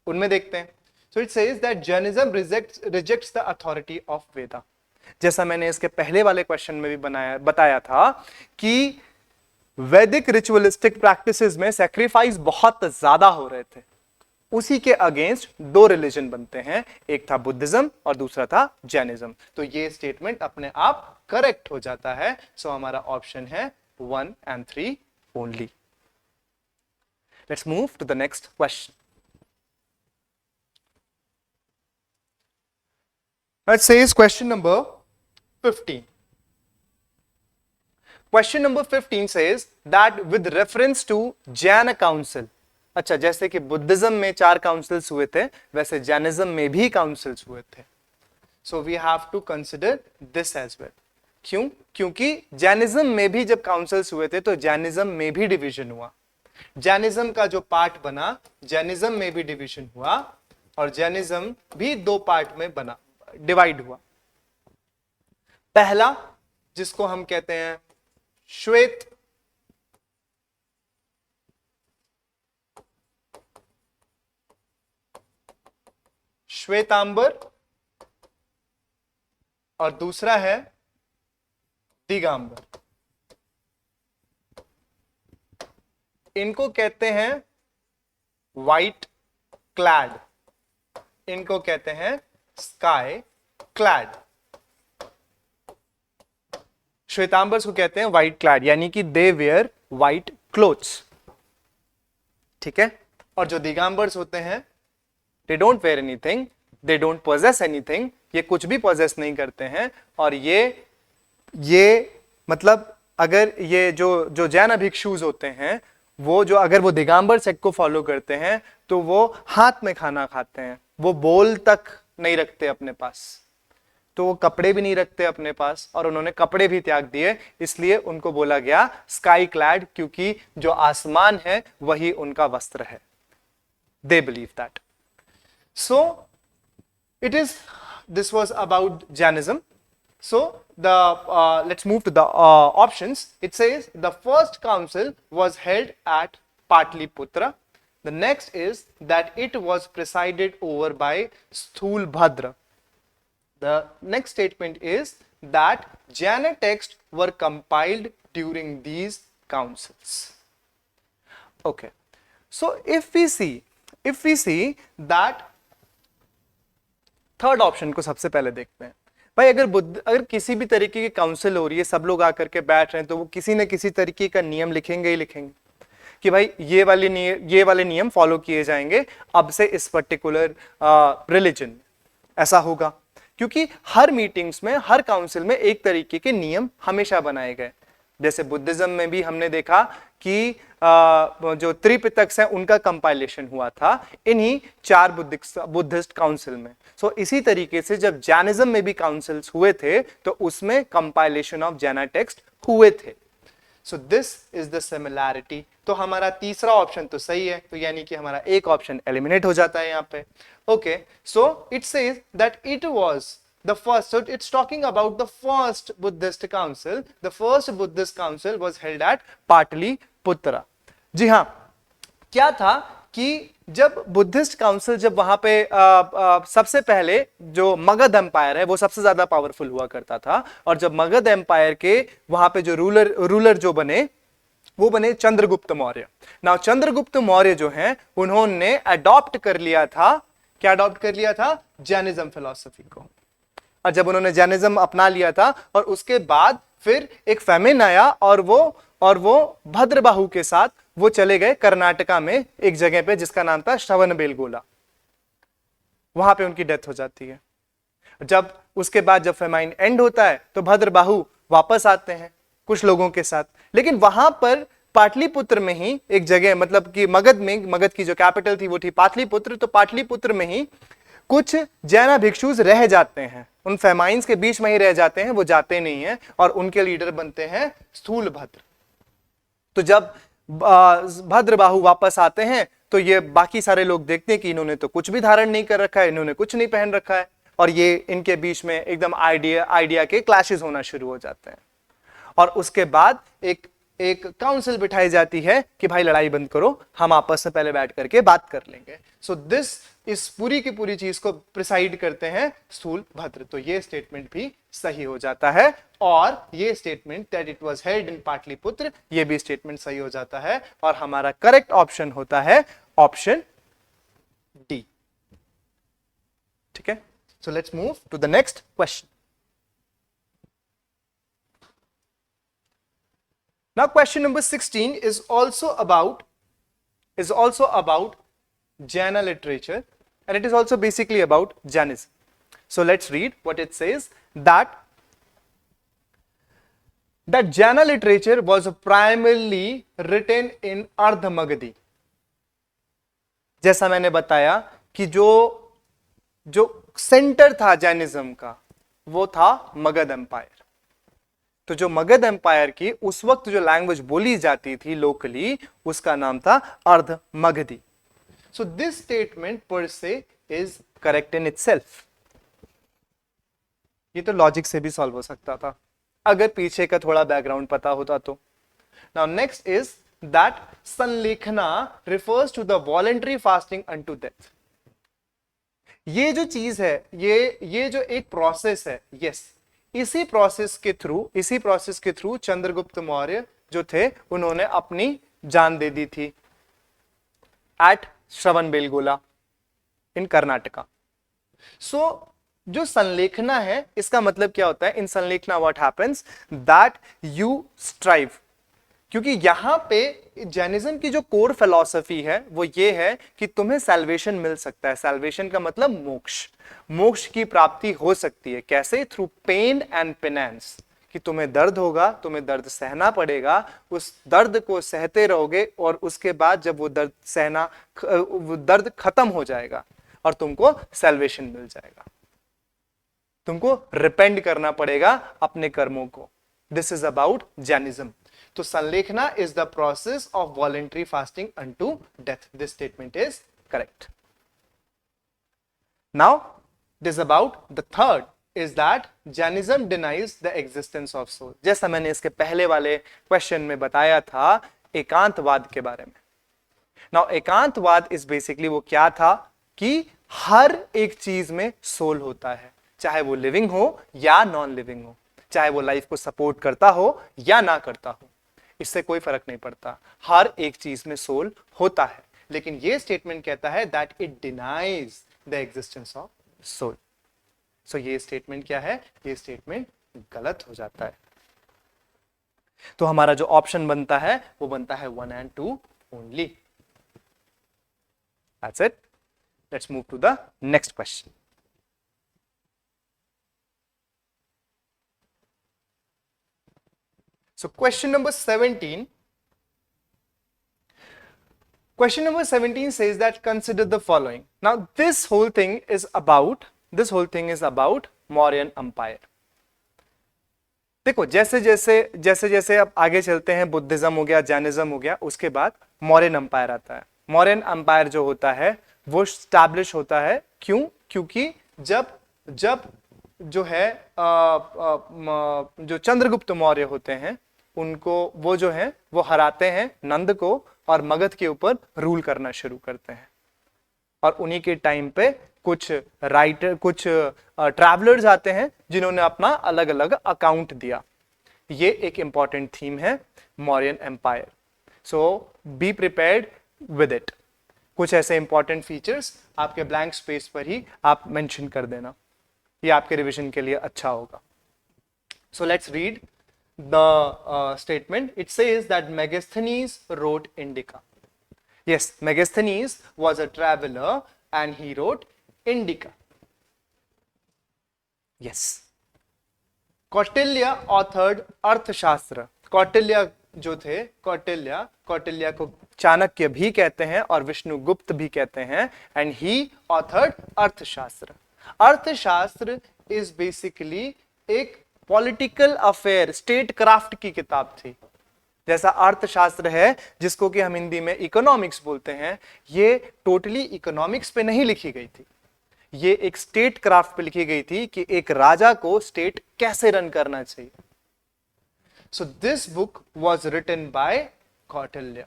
उनमें देखते हैं। So it says that Jainism rejects the authority of Veda. जैसा मैंने इसके पहले वाले क्वेश्चन में भी बताया था कि वैदिक रिचुअलिस्टिक प्रैक्टिसेस में सैक्रिफाइस बहुत ज्यादा हो रहे थे, उसी के अगेंस्ट 2 रिलीजन बनते हैं, एक था बुद्धिज्म और दूसरा था जैनिज्म। तो ये स्टेटमेंट अपने आप करेक्ट हो जाता है। सो हमारा ऑप्शन है 1 and 3 only. Let's move to the next question. Let's say is question number 15. Question number 15 says that with reference to Jain Council. अच्छा, जैसे कि बुद्धिज्म में 4 काउंसिल्स हुए थे, वैसे जैनिज्म में भी काउंसिल्स हुए थे। So we have to consider this as well. क्यों? क्योंकि जैनिज्म में भी जब काउंसिल्स हुए थे तो जैनिज्म में भी डिवीजन हुआ। जैनिज्म का जो पार्ट बना, जैनिज्म में भी डिवीजन हुआ और जैनिज्म भी 2 पार्ट में बना, डिवाइड हुआ। पहला, जिसको हम कहते हैं श्वेत श्वेतांबर, और दूसरा है दिगंबर। इनको कहते हैं व्हाइट क्लैड, इनको कहते हैं स्काई क्लैड। श्वेतांबर्स को कहते हैं व्हाइट क्लैड, यानी कि दे वेयर व्हाइट क्लोथ्स। ठीक है। और जो दिगंबर्स होते हैं, they don't wear anything, they don't possess anything, ये कुछ भी पोजेस नहीं करते हैं। और ये मतलब अगर ये जो जैन भिक्षुज होते हैं, वो जो अगर वो दिगंबर सेक्ट को फॉलो करते हैं तो वो हाथ में खाना खाते हैं, वो बोल तक नहीं रखते अपने पास, तो वो कपड़े भी नहीं रखते अपने पास, और उन्होंने कपड़े भी त्याग दिए, इसलिए उनको बोला गया स्काई क्लैड, क्योंकि जो आसमान है वही उनका वस्त्र है। They believe that. So it is, this was about Jainism. So let's move to the options. It says the first council was held at Patliputra. The next is that it was presided over by Sthulbhadra. The next statement is that Jain texts were compiled during these councils. Okay. So if we see that third option को सबसे पहले देखते हैं। भाई अगर किसी भी तरीके की काउंसिल हो रही है, सब लोग आकर के बैठ रहे हैं, तो वो किसी न किसी तरीके का नियम लिखेंगे ही लिखेंगे कि भाई ये वाले नियम फॉलो किए जाएंगे अब से इस पर्टिकुलर रिलीजन में, ऐसा होगा। क्योंकि हर मीटिंग्स में, हर काउंसिल में एक तरीके के नियम हमेशा बनाए गए। जैसे बुद्धिज्म में भी हमने देखा कि जो त्रिपिटक्स हैं उनका कंपाइलेशन हुआ था इन्हीं 4 बुद्धिस्ट काउंसिल में। सो इसी तरीके से जब जैनिज्म में भी काउंसिल्स हुए थे तो उसमें कंपाइलेशन ऑफ जैना टेक्स्ट हुए थे। सो दिस इज द सिमिलैरिटी। तो हमारा तीसरा ऑप्शन तो सही है, तो यानी कि हमारा एक ऑप्शन एलिमिनेट हो जाता है यहाँ पे। Okay, so it says that it was the first, so it's talking about the first Buddhist council. The first Buddhist council was held at Patliputra. जी हाँ, क्या था कि जब बुद्धिस्ट काउंसिल जब वहां पे सबसे पहले जो मगध एम्पायर है वो सबसे ज्यादा पावरफुल हुआ करता था, और जब मगध एम्पायर के वहां पे जो रूलर जो बने वो बने चंद्रगुप्त मौर्य। नाउ चंद्रगुप्त मौर्य जो हैं उन्होंने अडॉप्ट कर लिया था, क्या अडॉप्ट कर लिया था? जैनिज्म फिलॉसफी को। और जब उन्होंने जैनिज्म अपना लिया था और उसके बाद फिर एक फेमिन आया और वो भद्रबाहु के साथ वो चले गए कर्नाटका में एक जगह पे जिसका नाम था श्रवणबेलगोला, वहां पे उनकी डेथ हो जाती है। जब उसके बाद जब फेमाइन एंड होता है तो भद्रबाहु वापस आते हैं कुछ लोगों के साथ, लेकिन वहां पर पाटलिपुत्र में ही एक जगह, मतलब कि मगध की जो कैपिटल थी वो थी पाटलिपुत्र, तो पाटलिपुत्र में ही कुछ जैना भिक्षुज रह जाते हैं, उन फेमाइंस के बीच में ही रह जाते हैं, वो जाते नहीं हैं और उनके लीडर बनते हैं स्थूलभद्र। तो जब भद्रबाहु वापस आते हैं तो ये बाकी सारे लोग देखते हैं कि इन्होंने तो कुछ भी धारण नहीं कर रखा है, इन्होंने कुछ नहीं पहन रखा है, और ये इनके बीच में एकदम आइडिया के क्लैशेस होना शुरू हो जाते हैं। और उसके बाद एक काउंसिल बिठाई जाती है कि भाई लड़ाई बंद करो, हम आपस में पहले बैठ करके बात कर लेंगे। सो दिस इस पूरी की पूरी चीज को प्रिसाइड करते हैं स्थूलभद्र। तो ये स्टेटमेंट भी सही हो जाता है, और ये statement that it was held in Pataliputra, ये भी स्टेटमेंट सही हो जाता है, और हमारा करेक्ट ऑप्शन होता है ऑप्शन डी। ठीक है, so let's move to the next question. Now question number 16 is also about Jaina literature, and it is also basically about Jainism. So let's read what it says, that Jaina literature was primarily written in Ardha Magadhi. जैसा मैंने बताया कि जो centre था Jainism का वो था Magadh empire. तो जो मगध एम्पायर की उस वक्त जो लैंग्वेज बोली जाती थी लोकली, उसका नाम था अर्ध मगधी। सो दिस स्टेटमेंट पर से इज करेक्ट इन इटसेल्फ। ये तो लॉजिक से भी सॉल्व हो सकता था अगर पीछे का थोड़ा बैकग्राउंड पता होता तो। Now next is that sallekhana refers to the voluntary fasting unto death. ये जो चीज है, ये जो एक प्रोसेस है, यस, इसी प्रोसेस के थ्रू चंद्रगुप्त मौर्य जो थे उन्होंने अपनी जान दे दी थी at Shravanabelagola in Karnataka. So जो संलेखना है इसका मतलब क्या होता है? In sallekhana what happens that you strive, क्योंकि यहां पे जैनिज्म की जो कोर फिलॉसफी है वो ये है कि तुम्हें सैल्वेशन मिल सकता है। सैल्वेशन का मतलब मोक्ष की प्राप्ति हो सकती है। कैसे? थ्रू पेन एंड पेनेंस, कि तुम्हें दर्द होगा, तुम्हें दर्द सहना पड़ेगा, उस दर्द को सहते रहोगे और उसके बाद जब वो दर्द खत्म हो जाएगा और तुमको सैल्वेशन मिल जाएगा। तुमको रिपेंड करना पड़ेगा अपने कर्मों को। This is about Jainism. तो sallekhana is the process of voluntary fasting unto death. This statement is correct. Now this about the third is that Jainism denies the existence of soul. जैसा मैंने इसके पहले वाले क्वेश्चन में बताया था एकांतवाद के बारे में। नाउ एकांतवाद इज बेसिकली वो क्या था कि हर एक चीज में सोल होता है, चाहे वो लिविंग हो या नॉन लिविंग हो, चाहे वो लाइफ को सपोर्ट करता हो या ना करता हो, इससे कोई फर्क नहीं पड़ता, हर एक चीज में सोल होता है। लेकिन ये स्टेटमेंट कहता है that it denies the existence of soul. So ये स्टेटमेंट क्या है? ये स्टेटमेंट गलत हो जाता है। तो हमारा जो ऑप्शन बनता है वो बनता है 1 and 2 only. That's it. Let's move to the next question. So question number 17. Question number 17 says that consider the following. Now this whole thing is about Mauryan Empire. देखो जैसे जैसे अब आगे चलते हैं, बुद्धिज्म हो गया, जैनिज्म हो गया, उसके बाद मौर्यन एम्पायर आता है। मौर्यन एम्पायर जो होता है वो स्टैब्लिश होता है। क्यों? क्योंकि जब जो है जो चंद्रगुप्त मौर्य होते हैं उनको वो जो है वो हराते हैं नंद को और मगध के ऊपर रूल करना शुरू करते हैं। और उन्हीं के टाइम पे कुछ राइटर कुछ ट्रैवलर्स आते हैं जिन्होंने अपना अलग अलग अकाउंट दिया। ये एक इंपॉर्टेंट थीम है Mauryan empire. So be prepared with it. कुछ ऐसे इंपॉर्टेंट फीचर्स आपके ब्लैंक स्पेस पर ही आप मेंशन कर देना, ये आपके रिवीजन के लिए अच्छा होगा। So let's read the statement. It says that Megasthenes wrote Indica. Yes, Megasthenes was a traveler and he wrote Indica. Yes. Kautilya authored अर्थशास्त्र। कौटिल्य जो थे, कौटिल्य को चाणक्य भी कहते हैं और विष्णुगुप्त भी कहते हैं, एंड ही authored अर्थशास्त्र। अर्थशास्त्र इज बेसिकली एक पॉलिटिकल अफेयर, स्टेट क्राफ्ट की किताब थी। जैसा अर्थशास्त्र है जिसको कि हम हिंदी में इकोनॉमिक्स बोलते हैं, ये टोटली इकोनॉमिक्स पे नहीं लिखी गई थी, ये एक स्टेट क्राफ्ट पे लिखी गई थी कि एक राजा को स्टेट कैसे रन करना चाहिए। So this book was written by Kautilya.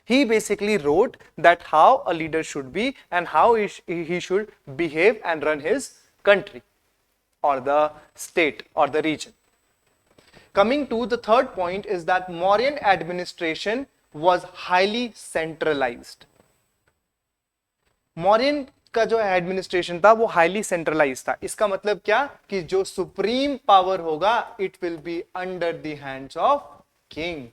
He basically wrote that how a leader should be and how he should behave and run his country or the state or the region. Coming to the third point is that Mauryan administration was highly centralized. Mauryan का जो administration था वो highly centralise था। इसका मतलब क्या कि जो सुप्रीम पावर होगा it will be under the hands of king.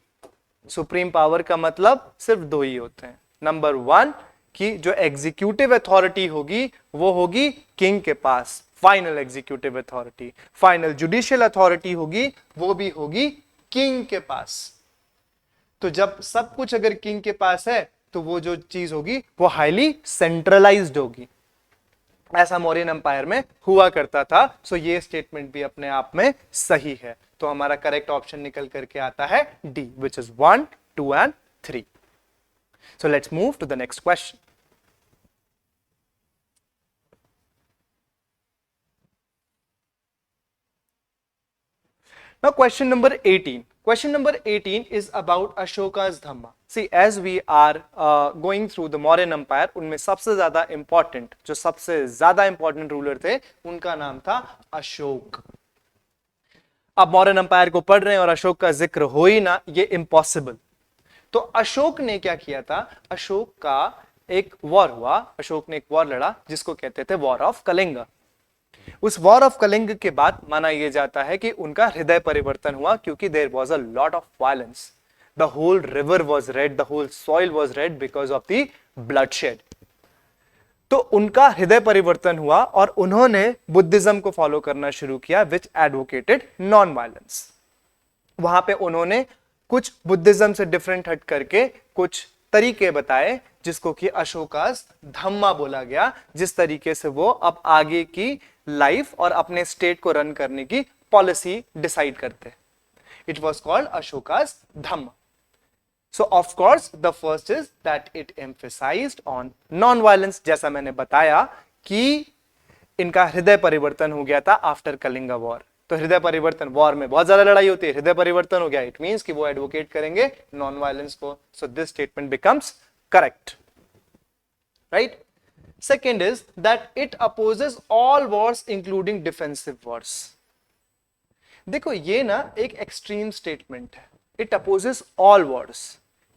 Supreme power का मतलब सिर्फ दो ही होते हैं। नंबर वन कि जो एग्जीक्यूटिव अथॉरिटी होगी वो होगी किंग के पास, final executive authority. Final judicial authority होगी वो भी होगी किंग के पास। तो जब सब कुछ अगर किंग के पास है तो वो जो चीज होगी वो हाईली सेंट्रलाइज्ड होगी। ऐसा मौर्यन एम्पायर में हुआ करता था। सो ये स्टेटमेंट भी अपने आप में सही है। तो हमारा करेक्ट ऑप्शन निकल करके आता है D, which is 1, 2 and 3। So let's move to the next question. Now question number 18. Question number 18 is about Ashoka's Dhamma. See, as we are going through the Mauryan Empire, उनमें सबसे ज्यादा important, जो सबसे ज्यादा important ruler थे, उनका नाम था अशोक। अब मौर्यन एम्पायर को पढ़ रहे हैं और अशोक का जिक्र हो ही ना, ये इम्पॉसिबल। तो अशोक ने क्या किया था? अशोक का एक वॉर हुआ, अशोक ने एक वॉर लड़ा जिसको कहते थे वॉर ऑफ कलिंग। उस वॉर ऑफ कलिंग के बाद माना यह जाता है कि उनका हृदय परिवर्तन हुआ, क्योंकि there was a lot of violence. The whole river was red, the whole soil was red because of the bloodshed. तो उनका हृदय परिवर्तन हुआ और उन्होंने बुद्धिज्म को फॉलो करना शुरू किया, विच एडवोकेटेड नॉन वायलेंस। वहां पे उन्होंने कुछ बुद्धिज्म से डिफरेंट हट करके कुछ तरीके बताए जिसको कि अशोकास धम्मा बोला गया, जिस तरीके से वो अब आगे की लाइफ और अपने स्टेट को रन करने की पॉलिसी डिसाइड करते। It was called Ashoka's dhamma. So of course the first is that it emphasised on non violence. जैसा मैंने बताया कि इनका हृदय परिवर्तन हो गया था आफ्टर कलिंगा वॉर। तो हृदय परिवर्तन, वॉर में बहुत ज्यादा लड़ाई होती है, हृदय परिवर्तन हो गया, इट मींस कि वो एडवोकेट करेंगे नॉन वायलेंस को। सो this statement becomes correct, right. Second is that it opposes all wars including defensive wars. देखो ये ना एक एक्सट्रीम स्टेटमेंट है। It opposes all wars.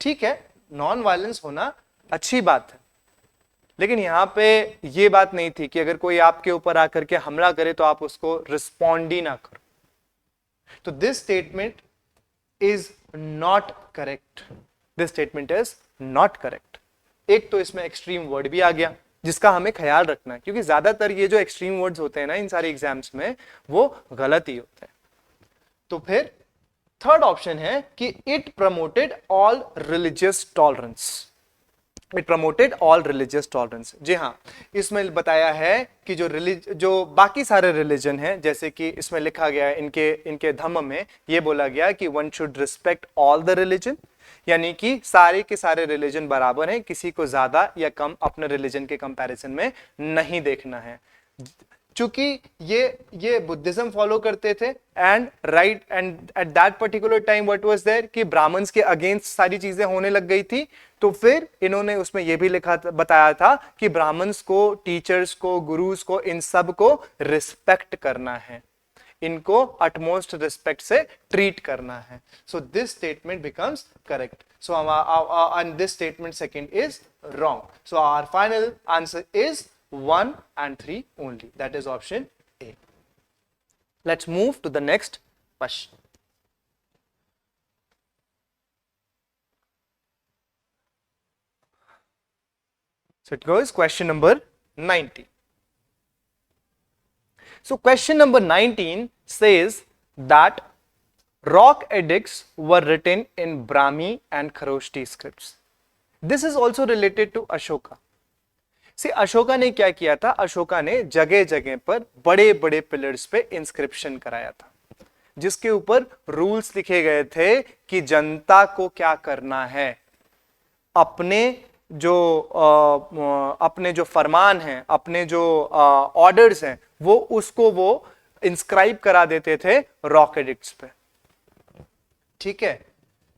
ठीक है, नॉन वायलेंस होना अच्छी बात है, लेकिन यहां पे ये बात नहीं थी कि अगर कोई आपके ऊपर आकर के हमला करे तो आप उसको रिस्पॉन्ड ही ना करो। तो this statement is not correct. This statement is not correct. एक तो इसमें एक्सट्रीम वर्ड भी आ गया जिसका हमें ख्याल रखना है, क्योंकि ज्यादातर ये जो एक्सट्रीम वर्ड्स होते हैं ना इन सारे एग्जाम्स में, वो गलत ही होते हैं। तो फिर थर्ड ऑप्शन है कि it promoted all religious tolerance. It promoted all religious tolerance. जी हाँ, इसमें बताया है कि जो बाकी सारे रिलीजन हैं, जैसे कि इसमें लिखा गया है इनके धम्म में ये बोला गया कि one should respect all the religion, यानी कि सारे के सारे रिलीजन बराबर हैं, किसी को ज्यादा या कम अपने रिलीजन के कंपैरिजन में नहीं देखना है। चूंकि ये बुद्धिज्म फॉलो करते थे and at that particular time what was there कि ब्राह्मण्स के अगेंस्ट सारी चीजें होने लग गई थी, तो फिर इन्होंने उसमें यह भी बताया था कि ब्राह्मण्स को, टीचर्स को, गुरुज को, इन सब को रिस्पेक्ट करना है, इनको अटमोस्ट रिस्पेक्ट से ट्रीट करना है. So this statement becomes correct. So and this statement second is wrong. So our final answer is 1 and 3 only. That is option A. Let's move to the next question. So it goes question number 19. So question number 19 says that rock edicts were written in Brahmi and Kharoshti scripts. This is also related to Ashoka. सी अशोका ने क्या किया था, अशोका ने जगह जगह पर बड़े बड़े पिलर्स पे इंस्क्रिप्शन कराया था, जिसके ऊपर रूल्स लिखे गए थे कि जनता को क्या करना है, अपने जो फरमान हैं, अपने जो ऑर्डर्स हैं, वो इंस्क्राइब करा देते थे रॉक एडिक्ट्स पे. ठीक है,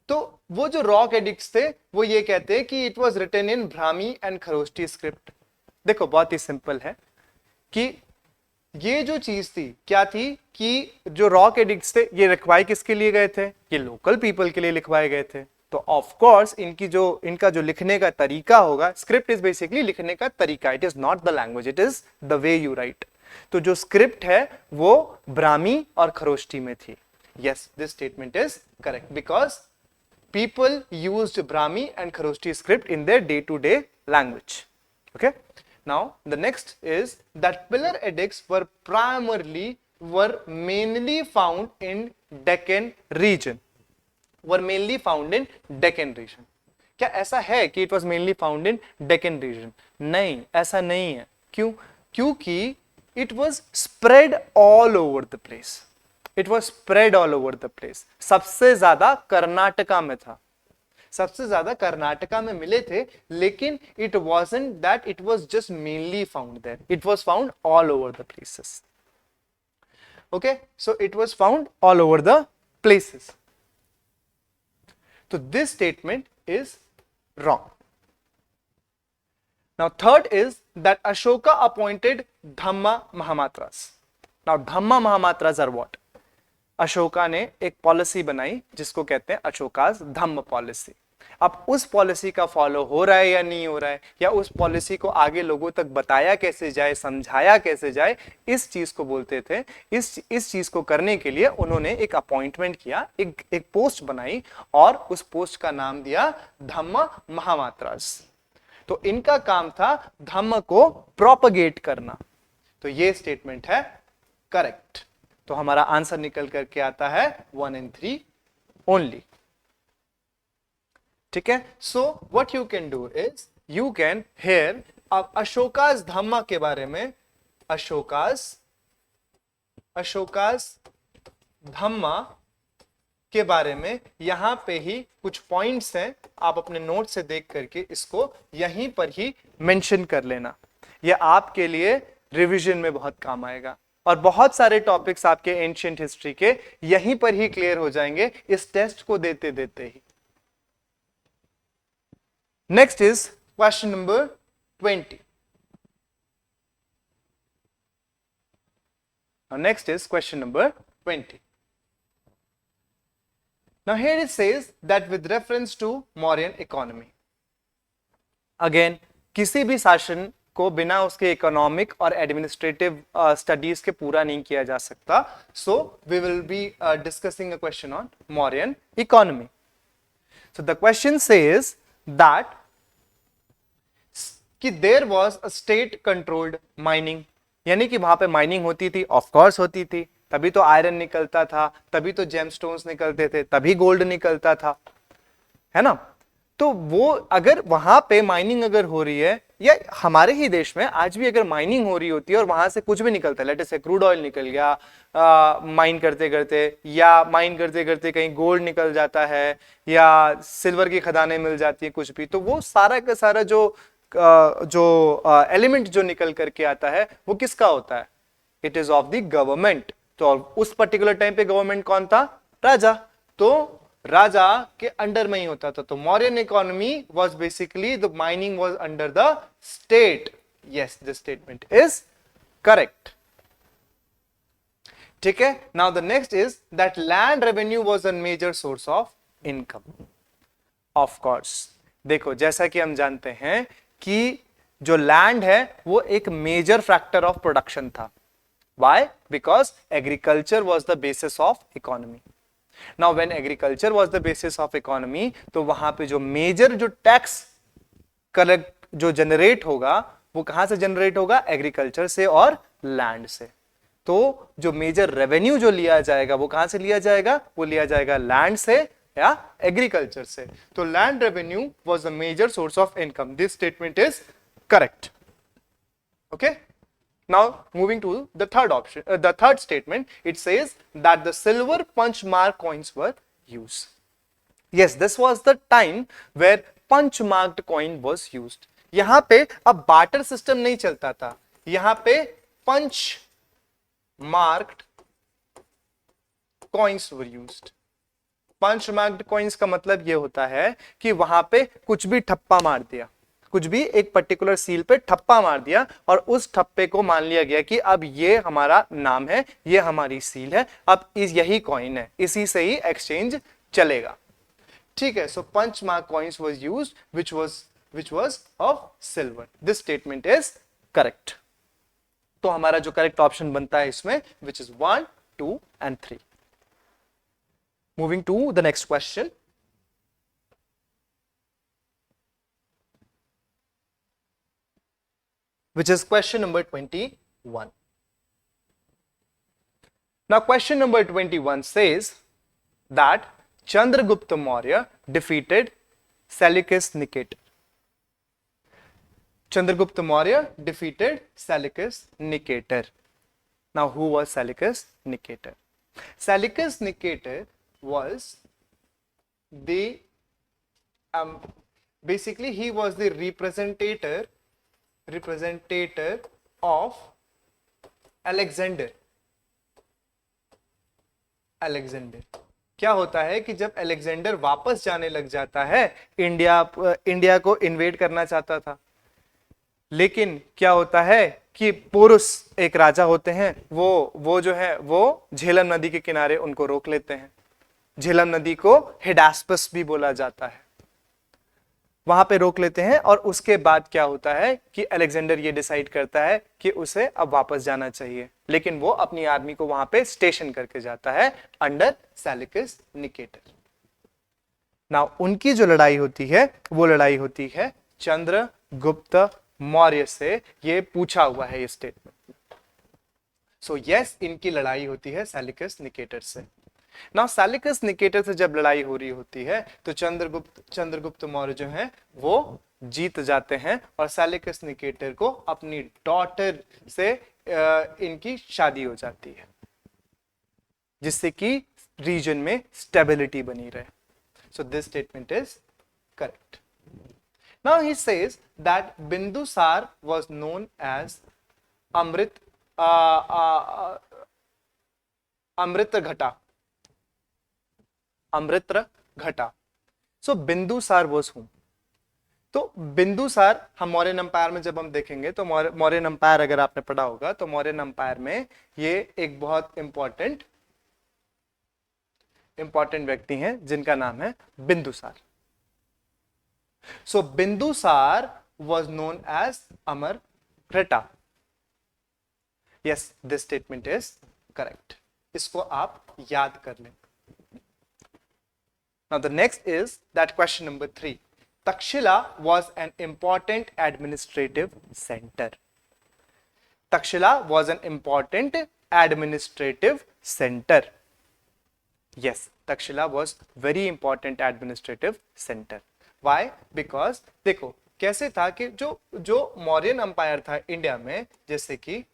तो वो जो रॉक एडिक्ट्स थे वो ये कहते हैं कि it was written in Brahmi and Kharoshthi script. देखो बहुत ही सिंपल है कि ये जो चीज थी क्या थी कि जो रॉक एडिक्ट्स थे ये लिखवाए किसके लिए गए थे, ये लोकल पीपल के लिए लिखवाए गए थे. तो ऑफ कोर्स इनका जो लिखने का तरीका होगा, स्क्रिप्ट इज बेसिकली लिखने का तरीका, it is not the language, it is the way you right. तो जो स्क्रिप्ट है वो ब्राह्मी और खरोष्टी में थी. Yes, this statement is correct because people used Brahmi and Kharoshti script in their day-to-day language. Okay. Now the next is that pillar edicts were mainly found in Deccan region. Were mainly found in Deccan region. क्या ऐसा है कि it was mainly found in Deccan region? नहीं, ऐसा नहीं है. क्यों? क्योंकि it was spread all over the place. It was spread all over the place. सबसे ज्यादा कर्नाटका में था, सबसे ज्यादा कर्नाटका में मिले थे, लेकिन it wasn't that it was just mainly found there. It was found all over the places. Okay, so it was found all over the places. So this statement is wrong. Now third is that Ashoka appointed Dhamma Mahamatras. Now Dhamma Mahamatras are what? Ashoka ने एक policy बनाई जिसको कहते हैं अशोकास धम्म policy. अब उस policy का follow हो रहा है या नहीं हो रहा है, या उस पॉलिसी को आगे लोगों तक बताया कैसे जाए, समझाया कैसे जाए, इस चीज को बोलते थे. इस चीज को करने के लिए उन्होंने एक अपॉइंटमेंट किया, एक पोस्ट बनाई और उस पोस्ट का नाम दिया धम्म महामात्रास. तो इनका काम था धम्म को प्रोपगेट करना. तो ये स्टेटमेंट है करेक्ट. तो हमारा आंसर निकल करके आता है 1 and 3 ओनली. ठीक है. So what you can do is you can hear अब अशोकास धम्मा के बारे में, अशोकास धम्मा के बारे में यहां पे ही कुछ पॉइंट्स हैं, आप अपने नोट से देख करके इसको यहीं पर ही मेंशन कर लेना. यह आपके लिए रिवीजन में बहुत काम आएगा और बहुत सारे टॉपिक्स आपके एंशिएंट हिस्ट्री के यहीं पर ही क्लियर हो जाएंगे इस टेस्ट को देते देते ही. Next is question number 20. Next is question number 20. Now here it says that with reference to Mauryan economy. Again, किसी भी शासन को बिना उसके इकोनॉमिक और एडमिनिस्ट्रेटिव स्टडीज के पूरा नहीं किया जा सकता. So we will be discussing a question on Mauryan economy. So the question says that कि there was a state controlled mining, यानी कि वहां पे माइनिंग होती थी, ऑफ कोर्स होती थी, तभी तो आयरन निकलता था, तभी तो जेमस्टोन्स निकलते थे, तभी गोल्ड निकलता था, है ना. तो वो अगर वहां पे माइनिंग अगर हो रही है, या हमारे ही देश में आज भी अगर माइनिंग हो रही होती है और वहां से कुछ भी निकलता है, लेट अस से क्रूड ऑयल निकल गया माइन करते करते, या माइन करते करते कहीं गोल्ड निकल जाता है, या सिल्वर की खदानें मिल जाती है, कुछ भी, तो वो सारा का सारा जो एलिमेंट जो निकल करके आता है वो किसका होता है, it is of the government. तो उस पर्टिकुलर टाइम पे गवर्नमेंट कौन था? राजा। तो राजा के अंडर में ही होता था। तो Mauryan economy was basically the mining was under the state. Yes, this statement is correct. ठीक है। Now the next is that land revenue was a major source of income. Of course, देखो जैसा कि हम जानते हैं कि जो लैंड है वो एक मेजर फैक्टर ऑफ प्रोडक्शन था। Why? Because agriculture was the basis of economy. Now when agriculture was the basis of economy, तो वहां पे जो मेजर जो टैक्स कलेक्ट जो जनरेट होगा वो कहां से जनरेट होगा? एग्रीकल्चर से और लैंड से। तो जो मेजर रेवेन्यू जो लिया जाएगा वो कहां से लिया जाएगा? वो लिया जाएगा लैंड से या एग्रीकल्चर से। तो land revenue was the major source of income. This statement is correct. Okay. Now moving to the third option, the third statement, it says that the silver punch mark coins were used. Yes, this was the time where punch marked coin was used. यहां पे अब barter system नहीं चलता था, यहां पे punch marked coins were used. Punch marked coins का मतलब ये होता है कि वहां पे कुछ भी ठप्पा मार दिया, कुछ भी एक पर्टिकुलर सील पे ठप्पा मार दिया और उस ठप्पे को मान लिया गया कि अब ये हमारा नाम है, ये हमारी सील है, अब यही कॉइन है, इसी से ही एक्सचेंज चलेगा। ठीक है। So punch mark coins was used which was of silver. This statement is correct. तो हमारा जो करेक्ट ऑप्शन बनता है इसमें which is 1, 2 and 3. Moving to the next question. Which is question number 21. Now question number 21 says that Chandragupta Maurya defeated Seleucus Nicator. Chandragupta Maurya defeated Seleucus Nicator. Now who was Seleucus Nicator? Seleucus Nicator was the basically he was the representator of Alexander. क्या होता है कि जब Alexander वापस जाने लग जाता है, इंडिया को इन्वेड करना चाहता था, लेकिन क्या होता है कि पोरुस एक राजा होते हैं, वो जो है वो झेलम नदी के किनारे उनको रोक लेते हैं। झेलम नदी को हिडास्पस भी बोला जाता है, वहां पे रोक लेते हैं। और उसके बाद क्या होता है कि अलेक्जेंडर ये डिसाइड करता है कि उसे अब वापस जाना चाहिए, लेकिन वो अपनी आर्मी को वहां पे स्टेशन करके जाता है अंडर सेल्यूकस निकेटर। नाउ उनकी जो लड़ाई होती है वो लड़ाई होती है चंद्रगुप्त मौर्य से। ये पूछा हुआ है ये स्टेटमेंट। सो यस, इनकी लड़ाई होती है सेल्यूकस निकेटर से। नाउ सेल्यूकस निकेटर से जब लड़ाई हो रही होती है तो चंद्रगुप्त मौर्य जो है वो जीत जाते हैं और सेल्यूकस निकेटर को अपनी डॉटर से इनकी शादी हो जाती है, जिससे कि रीजन में स्टेबिलिटी बनी रहे। So this statement is correct. Now he says that Bindusara was known as Amrit Ghata. So Bindusara was हूं। तो बिंदुसार हम मौर्यन एम्पायर में जब हम देखेंगे तो मौर्यन एम्पायर अगर आपने पढ़ा होगा तो मौर्यन एम्पायर में ये एक बहुत इंपॉर्टेंट व्यक्ति हैं जिनका नाम है Bindusara. So Bindusara was known as Amarghata. Yes, this statement is correct. इसको आप याद कर लें। Now the next is that question number 3. Takshila was an important administrative center. Takshila was an important administrative center. Yes, Takshila was very important administrative center. Why? Because देखो कैसे था कि जो मौर्यन अंपायर था इंडिया में, जैसे कि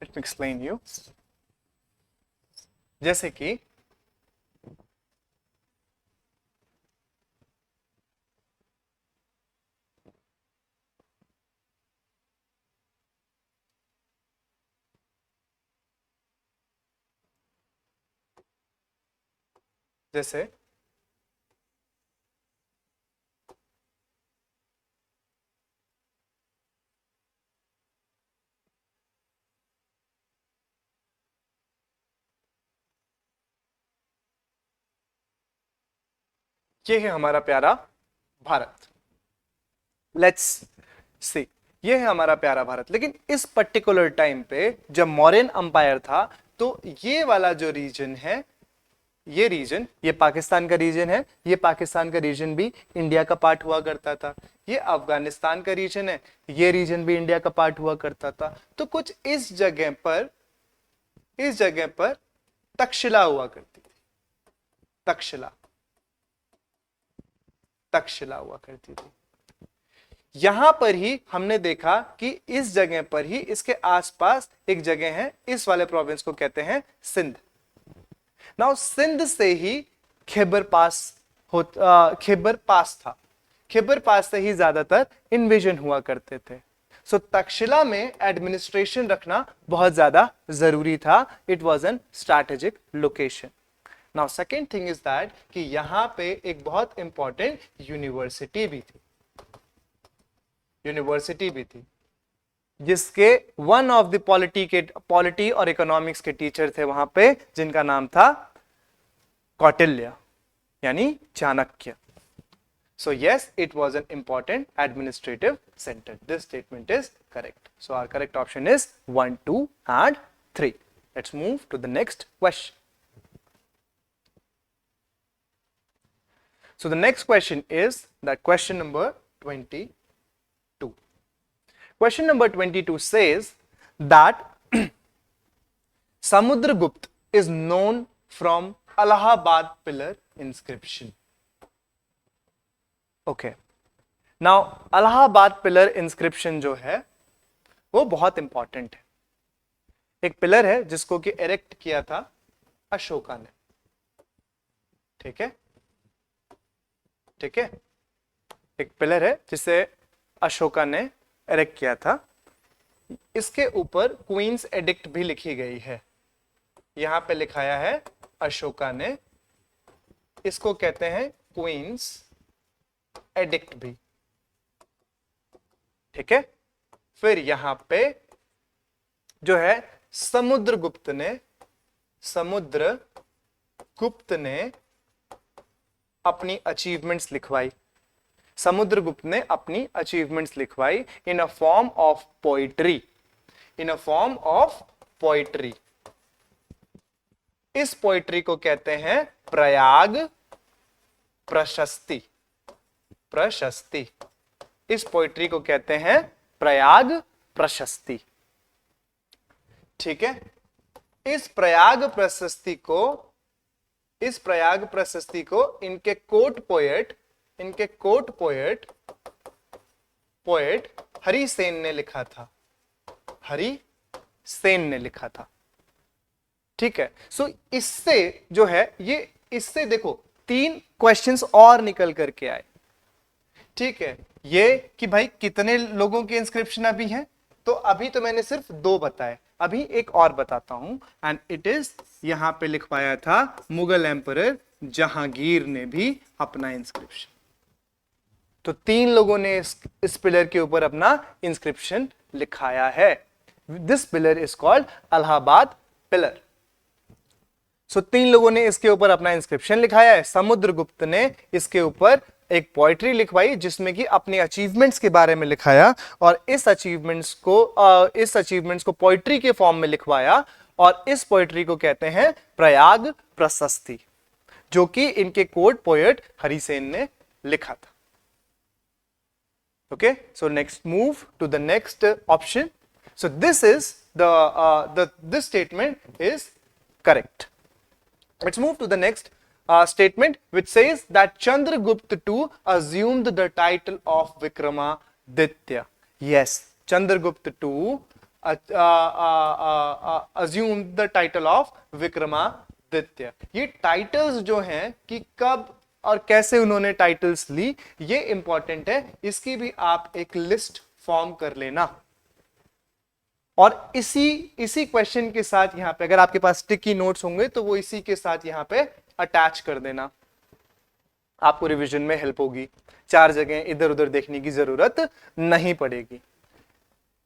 let me explain you. जैसे कि जैसे ये है हमारा प्यारा भारत। लेट्स सी, ये है हमारा प्यारा भारत। लेकिन इस पर्टिकुलर टाइम पे जब मौर्यन अंपायर था, तो ये वाला जो रीजन है, ये रीजन, ये पाकिस्तान का रीजन है, ये पाकिस्तान का रीजन भी इंडिया का पार्ट हुआ करता था। ये अफगानिस्तान का रीजन है, ये रीजन भी इंडिया का पार्ट हुआ करता था। तो कुछ इस जगह पर तक्षशिला हुआ करती थी। तक्षशिला हुआ करती थी। यहां पर ही हमने देखा कि इस जगह पर ही, इसके आसपास एक जगह है, इस वाले प्रोविंस को कहते हैं सिंध। नाउ सिंध से ही खैबर पास था। खैबर पास से ही ज्यादातर इन्वेजन हुआ करते थे। सो तक्षशिला में एडमिनिस्ट्रेशन रखना बहुत ज्यादा जरूरी था। It was an strategic location. Now second thing is that कि यहां पे एक बहुत इंपॉर्टेंट यूनिवर्सिटी भी थी, जिसके वन ऑफ द पॉलिटी और इकोनॉमिक्स के टीचर थे वहां पे, जिनका नाम था कौटिल्य, यानी Chanakya. So yes, it was an important administrative center. This statement is correct. So our correct option is 1, 2 and 3. Let's move to the next question. So the next question is that question number 22. Question number 22 says that Samudragupta is known from Allahabad pillar inscription. Okay, now Allahabad pillar inscription जो है वो बहुत important है। एक pillar है जिसको कि erect किया था अशोका ने। ठीक है, एक पिलर है जिसे अशोका ने एरेक्ट किया था। इसके ऊपर क्वींस एडिक्ट भी लिखी गई है। यहां पे लिखाया है अशोका ने, इसको कहते हैं क्वींस एडिक्ट भी। ठीक है, फिर यहां पे जो है समुद्रगुप्त ने अपनी अचीवमेंट्स लिखवाई। समुद्रगुप्त ने अपनी अचीवमेंट्स लिखवाई in a form of poetry. इस पोइट्री को कहते हैं प्रयाग प्रशस्ति। इस पोइट्री को कहते हैं प्रयाग प्रशस्ति। ठीक है, इस प्रयाग प्रशस्ति को इनके कोर्ट पोएट हरिसेन ने लिखा था। ठीक है, सो इससे जो है इससे देखो 3 क्वेश्चंस और निकल करके आए। ठीक है, ये कि भाई कितने लोगों के इंस्क्रिप्शन अभी हैं, तो अभी तो मैंने सिर्फ 2 बताए, अभी एक और बताता हूं। एंड इट इज, यहां पे लिखवाया था मुगल एम्परर जहांगीर ने भी अपना इंस्क्रिप्शन। तो 3 लोगों ने इस पिलर के ऊपर अपना इंस्क्रिप्शन लिखाया है। This pillar is called Allahabad pillar. So 3 लोगों ने इसके ऊपर अपना इंस्क्रिप्शन लिखाया है। समुद्रगुप्त ने इसके ऊपर एक पोएट्री लिखवाई जिसमें कि अपने अचीवमेंट्स के बारे में लिखाया, और इस अचीवमेंट्स को पोएट्री के फॉर्म में लिखवाया, और इस पोएट्री को कहते हैं प्रयाग प्रशस्ति, जो कि इनके कोर्ट पोएट हरिसेन ने लिखा था। Okay, so next move to the next option. So this is this statement is correct. Let's move to the next statement, which says that Chandragupta II assumed the title of Vikramaditya. Yes, Chandragupta II assumed the title of Vikramaditya. ये titles जो हैं कि कब और कैसे उन्होंने titles ली, ये important है। इसकी भी आप एक लिस्ट फॉर्म कर लेना। और इसी क्वेश्चन के साथ यहां पे अगर आपके पास स्टिकी नोट्स होंगे तो वो इसी के साथ यहां पे अटैच कर देना, आपको रिवीजन में हेल्प होगी। 4 जगह इधर उधर देखने की जरूरत नहीं पड़ेगी,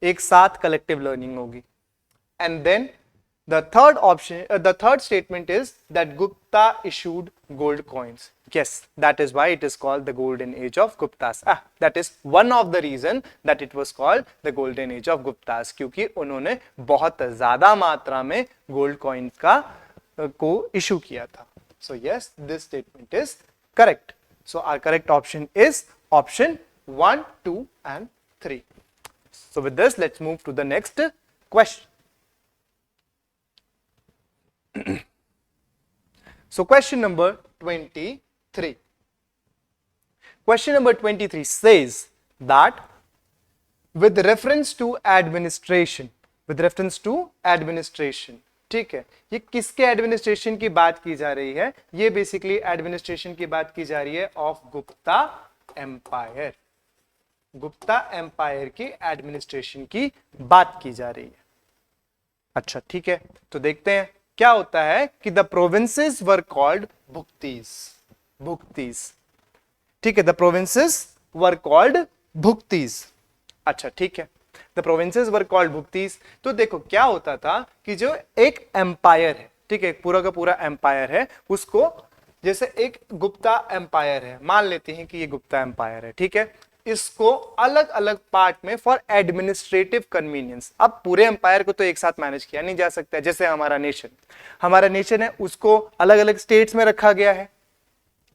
एक साथ कलेक्टिव लर्निंग होगी। And then the third option, the third statement is that Gupta issued gold coins. Yes, that is why it is called the golden age of Guptas. That is one of the reason that it was called the golden age of Guptas, क्योंकि उन्होंने बहुत ज्यादा मात्रा में gold coins का को issue किया था। So yes, this statement is correct. So our correct option is option 1, 2 and 3. So with this, let's move to the next question. So question number 23. Question number 23 says that with reference to administration, ठीक है, ये किसके administration की बात की जा रही है? ये बेसिकली एडमिनिस्ट्रेशन की बात की जा रही है of Gupta empire. Gupta empire की एडमिनिस्ट्रेशन की बात की जा रही है। अच्छा ठीक है, तो देखते हैं क्या होता है कि the provinces were called bhuktis. ठीक है, the provinces were called bhuktis. अच्छा ठीक है, the provinces were called bhuktis. तो देखो क्या होता था कि जो एक एम्पायर है, ठीक है, पूरा का पूरा एम्पायर है, उसको जैसे एक गुप्ता एम्पायर है, मान लेते हैं कि ये गुप्ता एम्पायर है, ठीक है, इसको अलग अलग पार्ट में फॉर एडमिनिस्ट्रेटिव कन्वीनियंस। अब पूरे एम्पायर को तो एक साथ मैनेज किया नहीं जा सकता, जैसे हमारा नेशन है, उसको अलग अलग स्टेट्स में रखा गया है,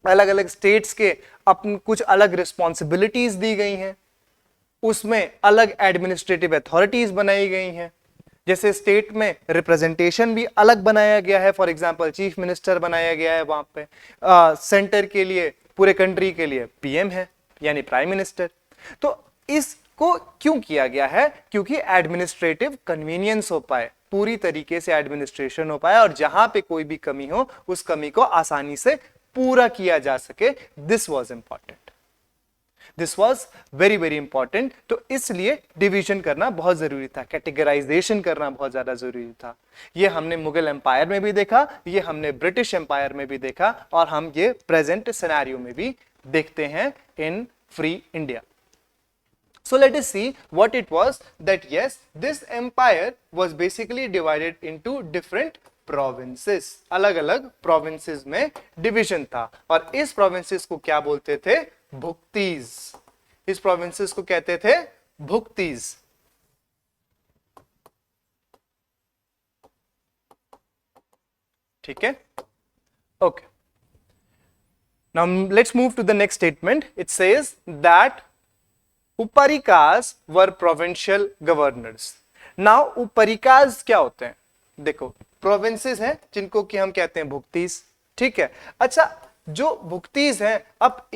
अलग अलग स्टेट्स के अपनी कुछ अलग रिस्पॉन्सिबिलिटीज दी गई हैं, उसमें अलग एडमिनिस्ट्रेटिव अथॉरिटीज बनाई गई हैं। जैसे स्टेट में रिप्रेजेंटेशन भी अलग बनाया गया है, फॉर एग्जांपल चीफ मिनिस्टर बनाया गया है वहां पे, सेंटर के लिए, पूरे कंट्री के लिए पीएम है यानी प्राइम मिनिस्टर। तो इसको क्यों किया गया है? क्योंकि एडमिनिस्ट्रेटिव कन्वीनियंस हो पाए, पूरी तरीके से एडमिनिस्ट्रेशन हो पाए, और जहां पे कोई भी कमी हो उस कमी को आसानी से पूरा किया जा सके। This was important, this was very very important. तो इसलिए डिवीजन करना बहुत जरूरी था, कैटेगराइजेशन करना बहुत ज्यादा जरूरी था। ये हमने मुगल एम्पायर में भी देखा, ये हमने ब्रिटिश एम्पायर में भी देखा, और हम ये प्रेजेंट सिनेरियो में भी देखते हैं in free India. So let us see what it was that yes, this empire was basically divided into different provinces. अलग अलग provinces में division था, और इस provinces को क्या बोलते थे? भुक्तीज। इस provinces को कहते थे भुक्तीज। ठीक है, okay. Now let's move to the next statement. It says that Uparikas were provincial governors. Now Uparikas क्या होते हैं? देखो provinces हैं जिनको कि हम कहते हैं भुक्तीस, ठीक है। अच्छा, जो भुक्तीस हैं, अब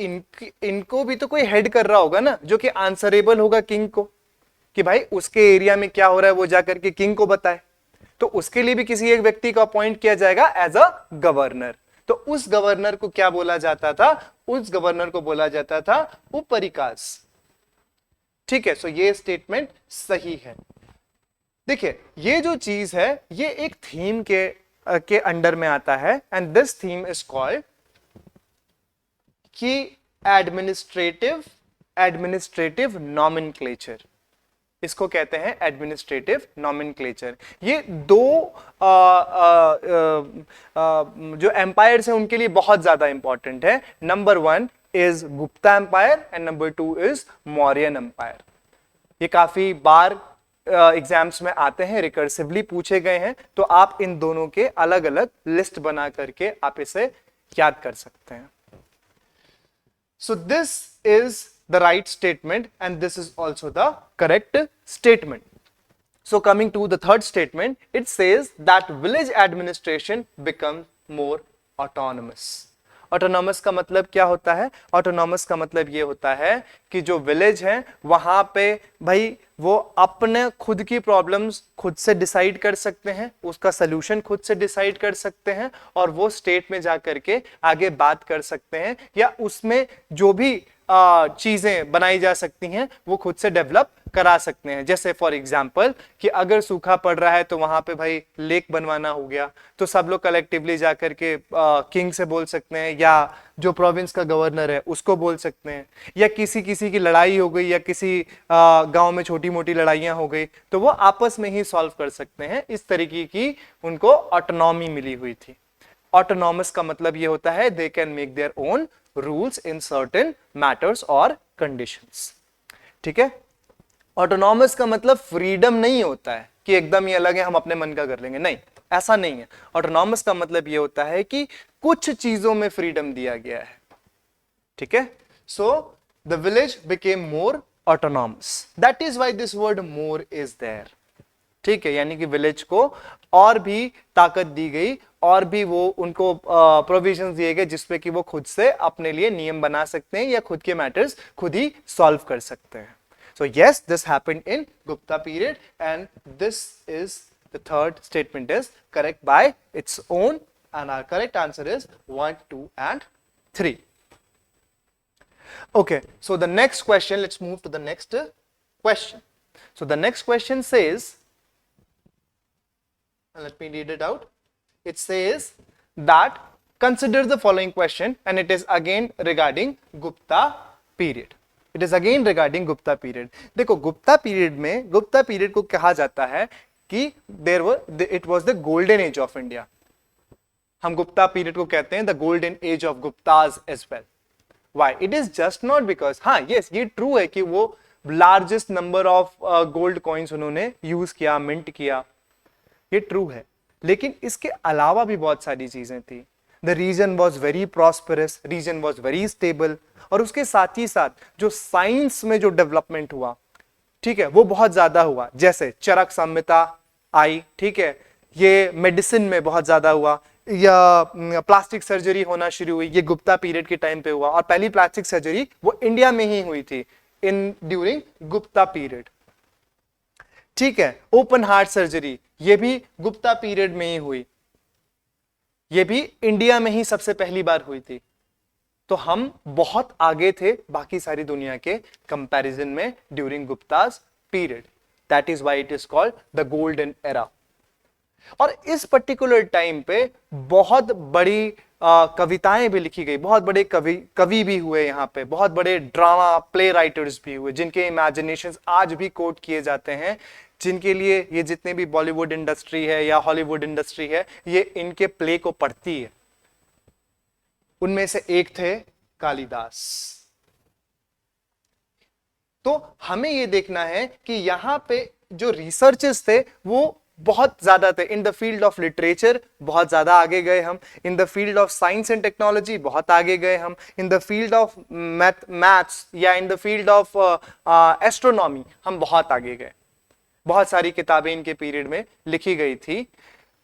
इनको भी तो कोई हेड कर रहा होगा ना, जो कि आंसरेबल होगा किंग को, कि भाई उसके एरिया में क्या हो रहा है वो जाकर के किंग को बताए। तो उसके लिए भी किसी एक व्यक्ति को अपॉइंट किया जाएगा एज अ गवर्नर। तो उस गवर्नर को क्या बोला जाता था? उस गवर्नर को बोला जाता था उपरिकास। ठीक है, सो ये स्टेटमेंट सही है। देखिए, ये जो चीज है ये एक थीम के अंडर में आता है, and this theme is called कि एडमिनिस्ट्रेटिव नॉमेनक्लेचर। इसको कहते हैं एडमिनिस्ट्रेटिव नॉमेनक्लेचर। ये दो जो एम्पायर्स हैं उनके लिए बहुत ज्यादा इंपॉर्टेंट है। Number 1 is Gupta empire and number 2 is Mauryan empire. ये काफी बार एग्जाम्स में आते हैं, रिकर्सिवली पूछे गए हैं, तो आप इन दोनों के अलग अलग लिस्ट बना करके आप इसे याद कर सकते हैं। सो this is the right statement, and this is also the correct statement. So coming to the third statement, it says that village administration becomes more autonomous. Autonomous का मतलब क्या होता है? Autonomous का मतलब ये होता है कि जो विलेज है वहां पे भाई वो अपने खुद की प्रॉब्लम्स खुद से डिसाइड कर सकते हैं, उसका सलूशन खुद से डिसाइड कर सकते हैं, और वो स्टेट में जाकर के आगे बात कर सकते हैं, या उसमें जो भी चीजें बनाई जा सकती हैं वो खुद से डेवलप करा सकते हैं। जैसे फॉर एग्जांपल कि अगर सूखा पड़ रहा है तो वहां पे भाई लेक बनवाना हो गया, तो सब लोग कलेक्टिवली जाकर के किंग से बोल सकते हैं, या जो प्रोविंस का गवर्नर है उसको बोल सकते हैं, या किसी किसी की लड़ाई हो गई या किसी गांव में छोटी मोटी लड़ाइयां हो गई तो वो आपस में ही सॉल्व कर सकते हैं। इस तरीके की उनको ऑटोनॉमी मिली हुई थी। ऑटोनॉमस का मतलब ये होता है they can make their own rules in certain matters और कंडीशंस। ठीक है, ऑटोनॉमस का मतलब फ्रीडम नहीं होता है कि एकदम ही अलग है, हम अपने मन का कर लेंगे, नहीं, ऐसा नहीं है। ऑटोनॉमस का मतलब ये होता है कि कुछ चीजों में फ्रीडम दिया गया है। ठीक है, so the village became more autonomous, that is why this word more is there. ठीक है, यानी कि विलेज को और भी ताकत दी गई और भी वो उनको प्रोविजंस दिए गए जिसपे कि वो खुद से अपने लिए नियम बना सकते हैं या खुद के मैटर्स खुद ही सॉल्व कर सकते हैं। So yes, this happened in Gupta period, and this is the third statement is correct by its own, and our correct answer is 1, 2, and 3. Okay, so the next question, let's move to the next question. So the next question says, let me read it out. It says that consider the following question, and it is again regarding Gupta period. It is again regarding Gupta period. देखो Gupta period में, Gupta period को कहा जाता है कि it was the golden age of India. हम Gupta period को कहते हैं the golden age of Guptas as well. Why? It is just not because, हाँ यस ये ट्रू है कि वो largest number of gold coins उन्होंने यूज किया, मिंट किया, ये ट्रू है, लेकिन इसके अलावा भी बहुत सारी चीजें थी। The reason was very prosperous, reason was very stable, और उसके साथ ही साथ जो साइंस में जो डेवलपमेंट हुआ, ठीक है, वो बहुत ज्यादा हुआ। जैसे चरक संहिता आई, ठीक है, ये मेडिसिन में बहुत ज्यादा हुआ, या प्लास्टिक सर्जरी होना शुरू हुई, ये गुप्ता पीरियड के टाइम पे हुआ। और पहली प्लास्टिक सर्जरी वो इंडिया में ही हुई थी इन ड्यूरिंग गुप्ता पीरियड। ठीक है, ओपन हार्ट सर्जरी ये भी गुप्ता पीरियड में ही हुई, ये भी इंडिया में ही सबसे पहली बार हुई थी। तो हम बहुत आगे थे बाकी सारी दुनिया के कंपैरिजन में during Gupta's period. That is why it is called the golden era. और इस पर्टिकुलर टाइम पे बहुत बड़ी कविताएं भी लिखी गई, बहुत बड़े कवि भी हुए यहाँ पे, बहुत बड़े ड्रामा प्ले राइटर्स भी हुए जिनके इमेजिनेशंस आज भी कोट किए जाते हैं, जिनके लिए ये जितने भी बॉलीवुड इंडस्ट्री है या हॉलीवुड इंडस्ट्री है ये इनके प्ले को पढ़ती है। उनमें से एक थे कालिदास। तो हमें ये देखना है कि यहां पे जो रिसर्चेस थे वो बहुत ज्यादा थे। In the field of literature बहुत ज्यादा आगे गए हम, in the field of science and technology बहुत आगे गए हम, in the field of maths या in the field of astronomy हम बहुत आगे गए। बहुत सारी किताबें इनके पीरियड में लिखी गई थी,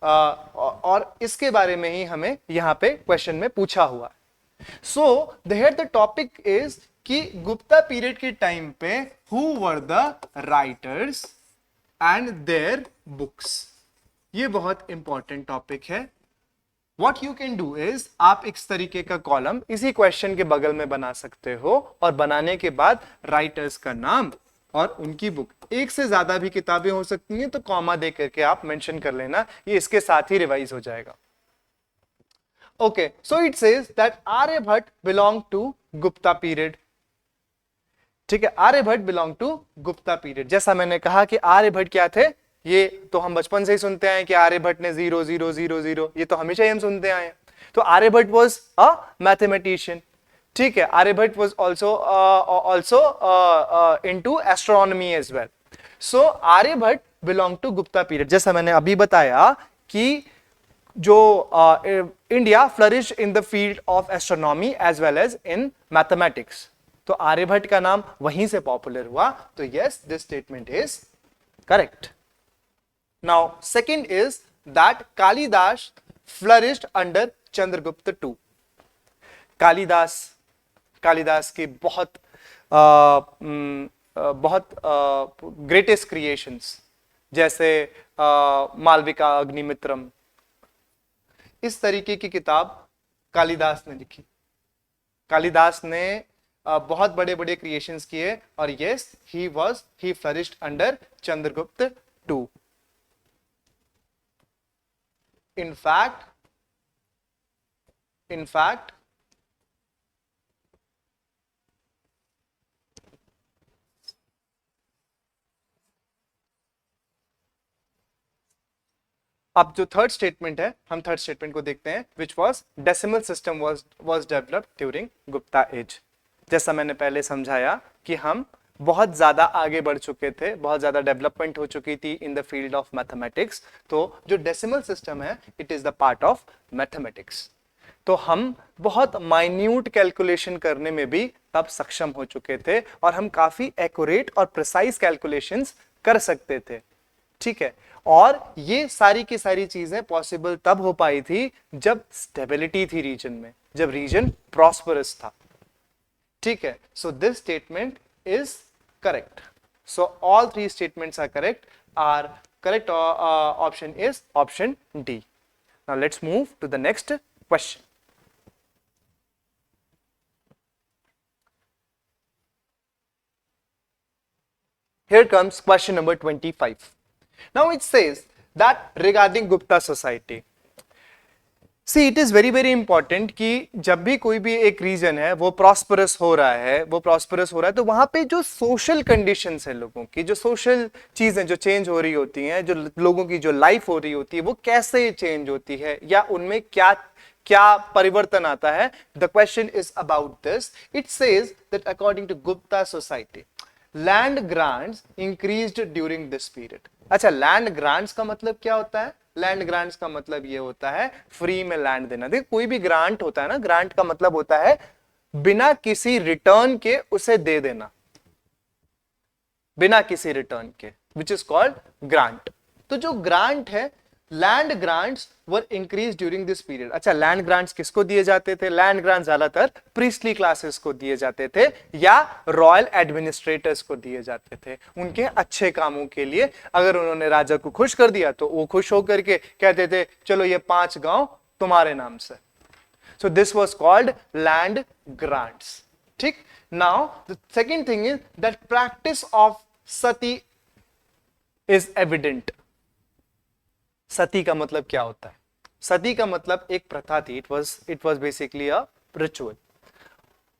और इसके बारे में ही हमें यहां पे क्वेश्चन में पूछा हुआ। So there the topic is कि गुप्ता पीरियड के टाइम पे who were the writers and their books. ये बहुत इंपॉर्टेंट टॉपिक है। What you can do is, आप इस तरीके का कॉलम इसी क्वेश्चन के बगल में बना सकते हो, और बनाने के बाद राइटर्स का नाम और उनकी बुक, एक से ज्यादा भी किताबें हो सकती हैं तो कॉमा दे करके आप मेंशन कर लेना, ये इसके साथ ही रिवाइज हो जाएगा। Okay, so it says that Aryabhata belong to Gupta period. ठीक है, Aryabhata belong to Gupta period. जैसा मैंने कहा कि आर्यभट्ट क्या थे, ये तो हम बचपन से ही सुनते आए कि आर्यभट्ट ने 0 0 0 0, ये तो हमेशा ही हम सुनते आए। तो आर्यभट्ट वाज अ मैथमेटिशियन। ठीक है, Aryabhata was also into astronomy as well. So Aryabhata belong to Gupta period. जैसा मैंने अभी बताया कि जो India flourish in the field of astronomy as well as in mathematics, तो आर्यभट्ट का नाम वहीं से पॉपुलर हुआ। तो yes, this statement is correct. Now second is that Kalidasa flourished under Chandragupta two. Kalidasa की बहुत ग्रेटेस्ट क्रिएशंस जैसे मालविका अग्निमित्रम, इस तरीके की किताब कालिदास ने लिखी। कालिदास ने बहुत बड़े बड़े क्रिएशंस किए, और yes he flourished under Chandragupta two. In fact, अब जो थर्ड स्टेटमेंट है, हम थर्ड स्टेटमेंट को देखते हैं, which was decimal system was developed during Gupta age. जैसा मैंने पहले समझाया कि हम बहुत ज्यादा आगे बढ़ चुके थे, बहुत ज्यादा डेवलपमेंट हो चुकी थी इन द फील्ड ऑफ मैथमेटिक्स. तो जो डेसिमल सिस्टम है, it is the part of mathematics. तो हम बहुत माइन्यूट कैलकुलेशन करने में भी तब सक्षम हो चुके थे, और हम काफी एक्यूरेट और प्रिसाइज कैलकुलेशंस कर सकते थे. ठीक है, और ये सारी की सारी चीजें पॉसिबल तब हो पाई थी जब स्टेबिलिटी थी रीजन में, जब रीजन प्रॉस्परस था. ठीक है, so this statement is correct. So all three statements are correct. Our correct option is option D. Now let's move to the next question. Here comes question number 25. Now it says that regarding Gupta society. See, it is very very important कि जब भी कोई भी एक reason है वो prosperous हो रहा है, तो वहां पे जो सोशल कंडीशंस है लोगों की, जो सोशल चीजें जो चेंज हो रही होती हैं, जो लोगों की जो लाइफ हो रही होती है, वो कैसे चेंज होती है या उनमें क्या क्या परिवर्तन आता है. The question is about this. It says that according to Gupta society, land grants increased during this period. अच्छा, लैंड ग्रांट्स का मतलब क्या होता है? लैंड ग्रांट्स का मतलब ये होता है फ्री में लैंड देना. देखिए, कोई भी ग्रांट होता है ना, ग्रांट का मतलब होता है बिना किसी रिटर्न के उसे दे देना, बिना किसी रिटर्न के, विच इज कॉल्ड ग्रांट. तो जो ग्रांट है, land grants were increase during this period. अच्छा, लैंड ग्रांट्स किसको दिए जाते थे? लैंड ग्रांट्स ज्यादातर प्रीस्टली क्लासेस को दिए जाते थे या रॉयल एडमिनिस्ट्रेटर्स को दिए जाते थे उनके अच्छे कामों के लिए. अगर उन्होंने राजा को खुश कर दिया तो वो खुश होकर के कहते थे चलो ये 5 गांव तुम्हारे नाम से. So this was called land grants. ठीक. Now the second thing is that practice of sati is evident. Sati का मतलब क्या होता है? सती का मतलब एक प्रथा थी. It was basically a ritual.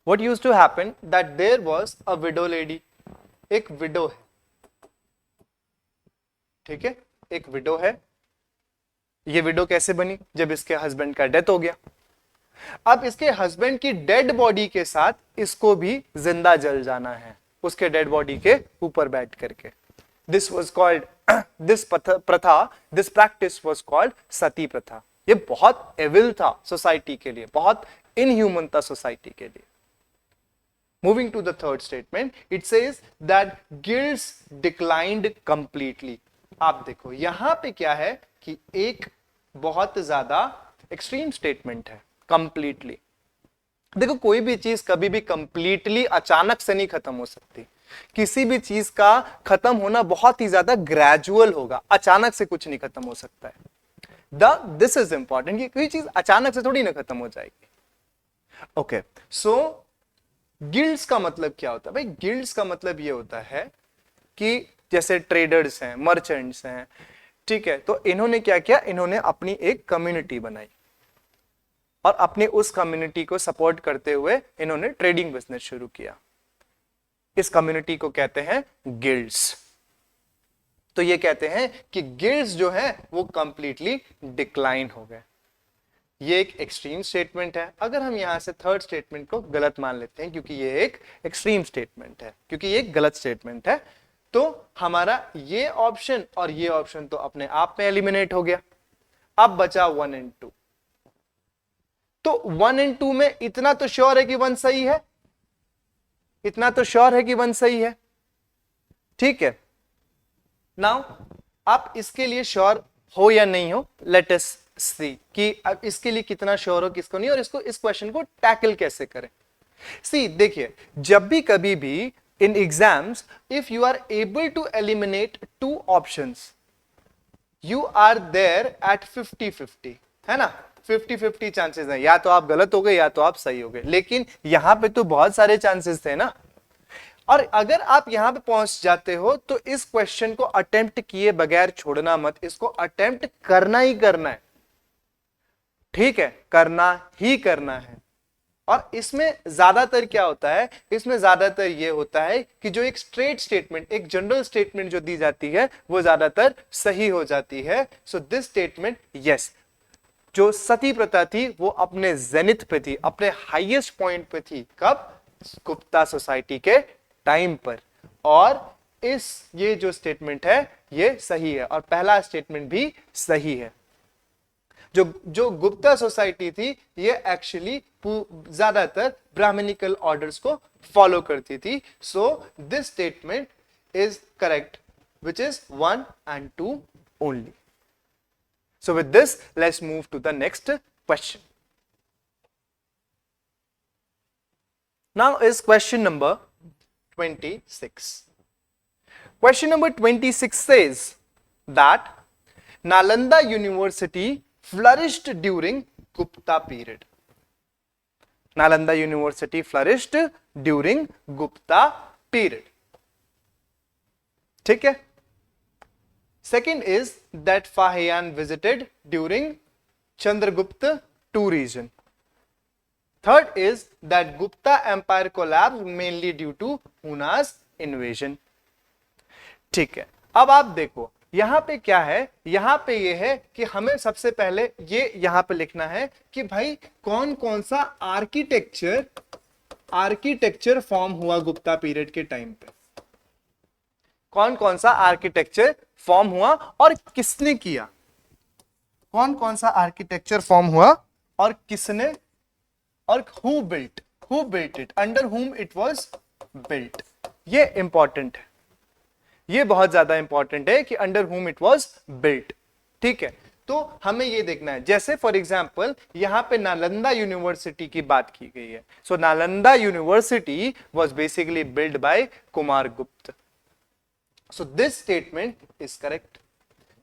What used to happen that there was a widow lady. एक विडो है, ठीक है, एक विडो है. ये विडो कैसे बनी? जब इसके हस्बैंड का डेथ हो गया. अब इसके हस्बैंड की डेड बॉडी के साथ इसको भी जिंदा जल जाना है, उसके डेड बॉडी के ऊपर बैठ करके. दिस वॉज कॉल्ड, दिस प्रथा, दिस प्रैक्टिस वॉज कॉल्ड सती प्रथा. ये बहुत एविल था सोसाइटी के लिए, बहुत इनह्यूमन था सोसाइटी के लिए. Moving to the third statement, it says that guilds declined completely. आप देखो यहां पे क्या है कि एक बहुत ज्यादा एक्सट्रीम स्टेटमेंट है, कंप्लीटली. देखो, कोई भी चीज कभी भी कंप्लीटली अचानक से नहीं खत्म हो सकती. किसी भी चीज का खत्म होना बहुत ही ज्यादा ग्रेजुअल होगा, अचानक से कुछ नहीं खत्म हो सकता है. दिस इज इंपॉर्टेंट कि कोई चीज अचानक से थोड़ी ना खत्म हो जाएगी. ओके, सो गिल्ड्स का मतलब क्या होता है? भाई, गिल्ड्स का मतलब ये होता है कि जैसे ट्रेडर्स हैं, मर्चेंट्स हैं, ठीक है, तो इन्होंने क्या किया? इन्होंने अपनी एक कम्युनिटी बनाई और अपने उस कम्युनिटी को सपोर्ट करते हुए इन्होंने ट्रेडिंग बिजनेस शुरू किया. इस कम्युनिटी को कहते हैं गिल्ड्स. तो ये कहते हैं कि गिल्ड्स जो है वो कंप्लीटली डिक्लाइन हो गए. ये एक एक्सट्रीम स्टेटमेंट है. अगर हम यहां से थर्ड स्टेटमेंट को गलत मान लेते हैं, क्योंकि ये एक एक्सट्रीम स्टेटमेंट है, क्योंकि ये एक गलत स्टेटमेंट है, तो हमारा ये ऑप्शन और ये ऑप्शन तो अपने आप में एलिमिनेट हो गया. अब बचा 1 और 2. तो 1 और 2 में इतना तो श्योर है कि 1 सही है, इतना तो श्योर है कि 1 सही है. ठीक है. नाउ आप इसके लिए श्योर हो या नहीं हो, लेट अस सी कि अब इसके लिए कितना श्योर हो, किसको नहीं, और इसको, इस क्वेश्चन को टैकल कैसे करें. सी, देखिए, जब भी कभी भी in exams, if you are able to eliminate 2 options, you are there at 50-50, है ना. 50-50 चांसेस हैं, या तो आप गलत हो गए या तो आप सही हो गए, लेकिन यहां पे तो बहुत सारे चांसेस थे ना। और अगर आप यहां पे पहुंच जाते हो तो इस क्वेश्चन को अटेम्प्ट किए बगैर छोड़ना मत, इसको अटेम्प्ट करना ही करना है, ठीक है, करना ही करना है। और इसमें ज्यादातर क्या होता है, इसमें ज्यादातर ये होता है कि जो एक स्ट्रेट स्टेटमेंट, एक जनरल स्टेटमेंट जो दी जाती है वो ज्यादातर सही हो जाती है। सो दिस स्टेटमेंट, यस, जो सती प्रथा थी वो अपने जेनिथ पे थी, अपने हाईएस्ट पॉइंट पे थी, कब? गुप्ता सोसाइटी के टाइम पर। और ये जो स्टेटमेंट है ये सही है, और पहला स्टेटमेंट भी सही है। जो गुप्ता सोसाइटी थी ये एक्चुअली ज्यादातर ब्राह्मणिकल ऑर्डर्स को फॉलो करती थी। सो this statement is correct, which is 1 and 2 only. So with this, let's move to the next question. Now is question number 26. Question number 26 says that Nalanda University flourished during Gupta period. Nalanda University flourished during Gupta period. ठीक है? Second is that Fahian visited during Chandragupta II region. Third is that Gupta Empire collapsed mainly due to Huna's invasion. ठीक है, अब आप देखो यहां पे क्या है, यहां पे ये है कि हमें सबसे पहले ये यहां पे लिखना है कि भाई कौन कौन सा आर्किटेक्चर फॉर्म हुआ गुप्ता पीरियड के टाइम पे, कौन कौन सा आर्किटेक्चर फॉर्म हुआ और किसने किया, कौन कौन सा आर्किटेक्चर फॉर्म हुआ और किसने, और who built it, under whom it was built। ये इंपॉर्टेंट है, ये बहुत ज्यादा इंपॉर्टेंट है कि under whom it was built। ठीक है, तो हमें ये देखना है, जैसे फॉर एग्जाम्पल यहां पे नालंदा यूनिवर्सिटी की बात की गई है। So Nalanda university was basically build by Kumar Gupta. So this statement is correct.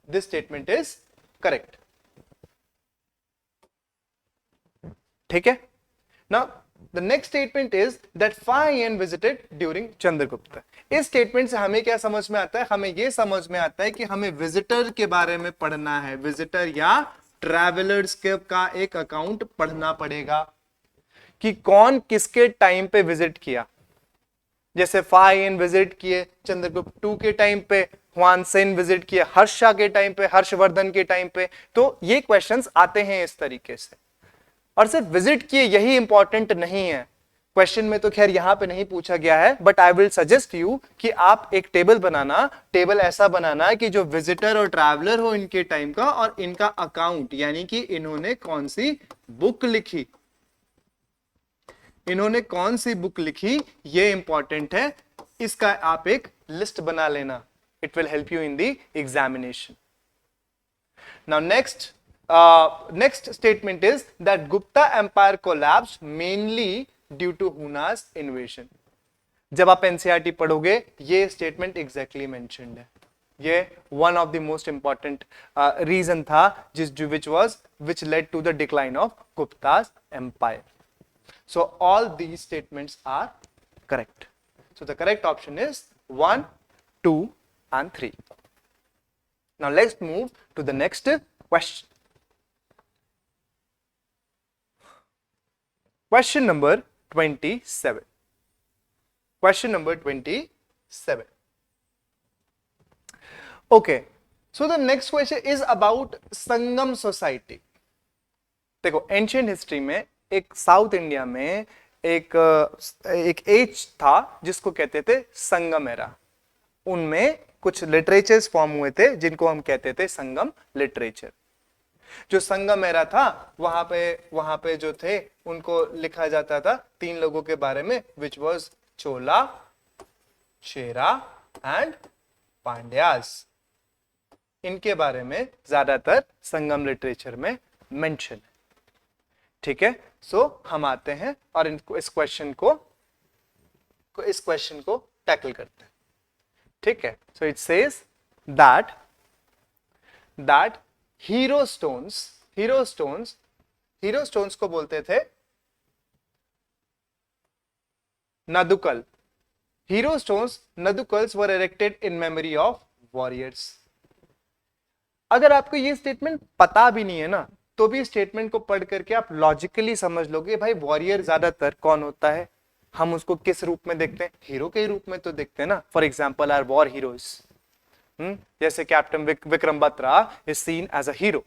This statement is correct. ठीक है? Now the next statement is that Fahian visited during Chandragupta. इस स्टेटमेंट से हमें क्या समझ में आता है, हमें यह समझ में आता है कि हमें विजिटर के बारे में पढ़ना है, विजिटर या ट्रैवलर्स के का एक अकाउंट पढ़ना पड़ेगा कि कौन किसके टाइम पे विजिट किया। जैसे फाहियन विजिट किए चंद्रगुप्त II के टाइम पे, हुआनसेन विजिट किए हर्षा के टाइम पे, हर्षवर्धन के टाइम पे। तो ये क्वेश्चंस आते हैं इस तरीके से, और सिर्फ विजिट किए यही इंपॉर्टेंट नहीं है। क्वेश्चन में तो खैर यहां पे नहीं पूछा गया है, but I will suggest you कि आप एक टेबल बनाना, टेबल ऐसा बनाना कि जो विजिटर और ट्रैवलर हो इनके टाइम का और इनका अकाउंट, यानी कि इन्होंने कौन सी बुक लिखी, इन्होंने कौन सी बुक लिखी, ये इंपॉर्टेंट है। इसका आप एक लिस्ट बना लेना, it will help you in the examination. Now next statement is that Gupta empire collapse mainly due to Hunas invasion. जब आप एनसीईआरटी पढ़ोगे ये स्टेटमेंट एग्जैक्टली मेंशन्ड है, ये one of the most important reason था which led to the decline of Guptas empire. So all these statements are correct. So the correct option is 1, 2 and 3. Now let's move to the next question. Question number 27. Question number 27. Okay. So the next question is about Sangam society. देखो ancient history में एक south India में एक as था जिसको कहते थे संगम era. उनमें कुछ लिटरेचर्स फॉर्म हुए थे जिनको हम कहते थे संगम लिटरेचर। जो संगम एरा था वहां पे जो थे उनको लिखा जाता था 3 लोगों के बारे में, which was Chola, Chera and Pandyas. इनके बारे में ज्यादातर संगम लिटरेचर में मेंशन है। ठीक है, सो हम आते हैं और इस क्वेश्चन को टैकल करते हैं। ठीक है, so it says that hero stones hero stones को बोलते थे nadukal. Hero stones nadukals were erected in memory of warriors. अगर आपको ये स्टेटमेंट पता भी नहीं है ना, तो भी स्टेटमेंट को पढ़ करके आप लॉजिकली समझ लोगे भाई वॉरियर ज्यादातर कौन होता है, हम उसको किस रूप में देखते हैं, हीरो के रूप में तो देखते हैं ना। For example our war heroes, जैसे captain Vikram Batra is seen as a hero,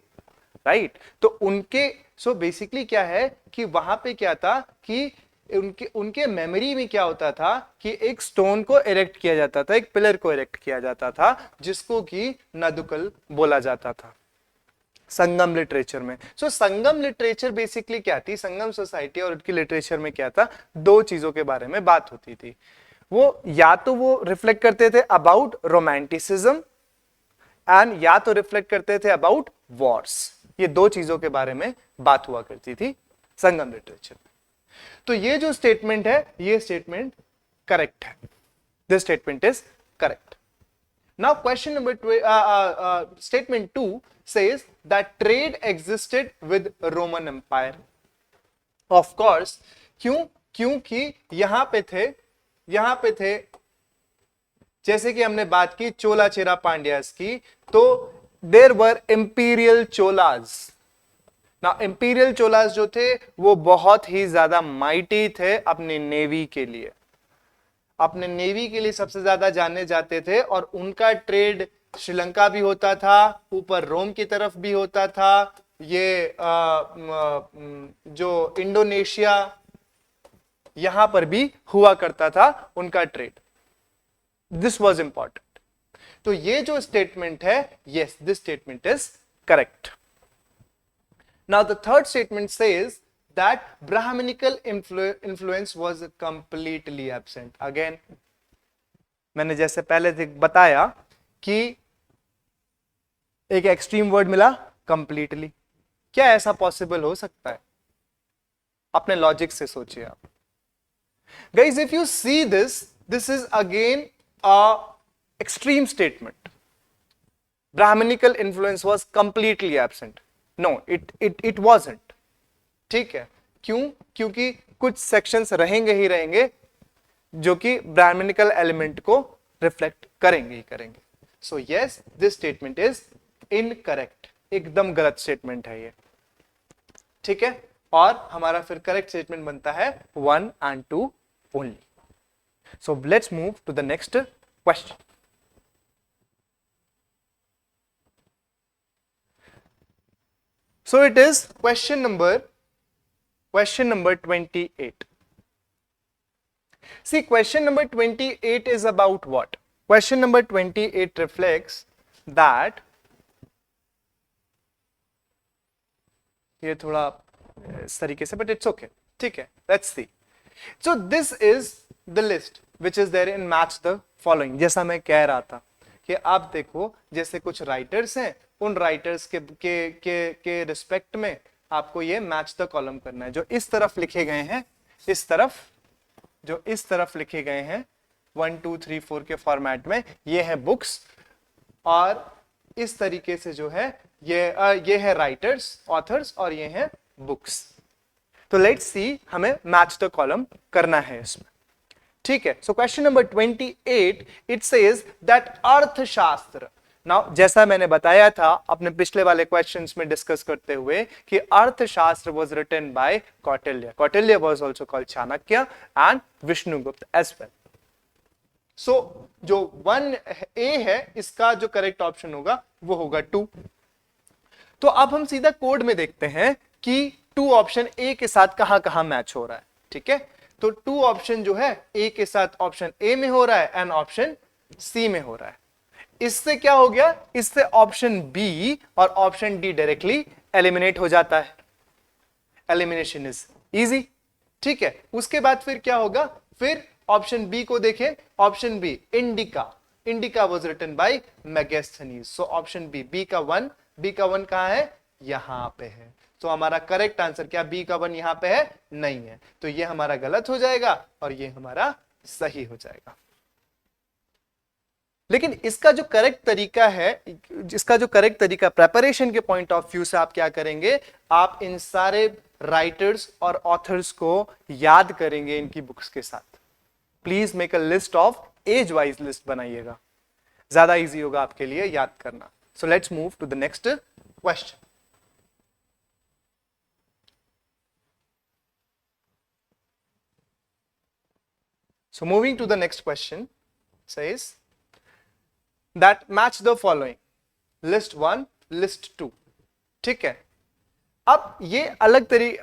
right. तो उनके सो बेसिकली क्या है कि वहां पे क्या था कि उनके मेमोरी में क्या होता था कि एक स्टोन को इरेक्ट किया जाता था, एक पिलर को इरेक्ट किया जाता था, जिसको कि नदुकल बोला जाता था संगम लिटरेचर में। सो संगम लिटरेचर बेसिकली क्या थी, संगम सोसाइटी और उनकी लिटरेचर में क्या था, दो चीजों के बारे में बात होती थी। वो या तो वो रिफ्लेक्ट करते थे अबाउट रोमांटिसिज्म एंड या तो रिफ्लेक्ट करते थे अबाउट वॉर्स। ये दो चीजों के बारे में बात हुआ करती थी संगम लिटरेचर में। तो ये जो स्टेटमेंट है, ये स्टेटमेंट करेक्ट है, this statement is correct. Now question number statement 2 says that trade existed with Roman Empire. Of course, क्योंकि यहां पे थे जैसे कि हमने बात की चोला चेरा पांड्यास की, तो देयर वर इंपीरियल चोलाज। ना इंपीरियल चोलाज जो थे वो बहुत ही ज्यादा माइटी थे अपनी नेवी के लिए, अपने नेवी के लिए सबसे ज्यादा जाने जाते थे, और उनका ट्रेड श्रीलंका भी होता था, ऊपर रोम की तरफ भी होता था, ये जो इंडोनेशिया यहां पर भी हुआ करता था उनका ट्रेड। This was important. तो ये जो स्टेटमेंट है, yes this statement is correct. Now the third statement says that Brahminical influence was completely absent. Again, मैंने जैसे पहले बताया कि एक एक्सट्रीम वर्ड मिला कंप्लीटली। क्या ऐसा पॉसिबल हो सकता है? अपने लॉजिक से सोचिए आप। Guys, if you see this, this is again a extreme statement. Brahminical influence was completely absent. No, it wasn't. ठीक है, क्योंकि कुछ सेक्शंस रहेंगे ही रहेंगे जो कि ब्राह्मणिकल एलिमेंट को रिफ्लेक्ट करेंगे ही करेंगे। सो yes, this statement is incorrect, एकदम गलत स्टेटमेंट है ये, ठीक है। और हमारा फिर करेक्ट स्टेटमेंट बनता है 1 and 2 only. So let's move to the next question. So it is question number 28. See, question number 28 is about what? Question number 28 reflects that, ये थोड़ा इस तरीके से, but it's okay, ठीक है, let's see. So this is the list which is there in match the following. जैसा मैं कह रहा था कि आप देखो, जैसे कुछ राइटर्स हैं, उन राइटर्स के रिस्पेक्ट में आपको ये मैच द कॉलम करना है। जो इस तरफ लिखे गए हैं, जो इस तरफ लिखे गए हैं 1 2 3 4 के फॉर्मेट में, ये है बुक्स, और इस तरीके से जो है ये है राइटर्स, ऑथर्स, और ये है बुक्स। तो लेट्स सी, हमें मैच द कॉलम करना है इसमें, ठीक है। सो question number 28, it says that अर्थशास्त्र। नाउ जैसा मैंने बताया था अपने पिछले वाले क्वेश्चंस में डिस्कस करते हुए कि Arthashastra was written by Kautilya. Kautilya was also called Chanakya and Vishnugupta as well. So जो 1A है, इसका जो करेक्ट ऑप्शन होगा वो होगा 2। तो अब हम सीधा कोड में देखते हैं कि 2 ऑप्शन A के साथ कहां मैच हो रहा है, ठीक है। तो 2 ऑप्शन जो है A के साथ ऑप्शन A में हो रहा है एंड ऑप्शन C में हो रहा है। इससे क्या हो गया, इससे ऑप्शन बी और ऑप्शन डी डायरेक्टली एलिमिनेट हो जाता है। एलिमिनेशन इज इजी, ठीक है। उसके बाद फिर क्या होगा, फिर ऑप्शन बी को देखें, option B Indica was written by Megasthenes. So option B का 1 कहां है, यहां पे है। तो हमारा करेक्ट आंसर क्या बी का 1 यहां पे है, नहीं है, तो ये हमारा गलत हो जाएगा और ये हमारा सही हो जाएगा। लेकिन इसका जो करेक्ट तरीका प्रेपरेशन के पॉइंट ऑफ व्यू से आप क्या करेंगे, आप इन सारे राइटर्स और ऑथर्स को याद करेंगे इनकी बुक्स के साथ, please make a list of age wise list बनाइएगा, ज्यादा इजी होगा आपके लिए याद करना. So let's move to the next question. So moving to the next question says that match the following, list 1, list 2. ठीक है. अब ये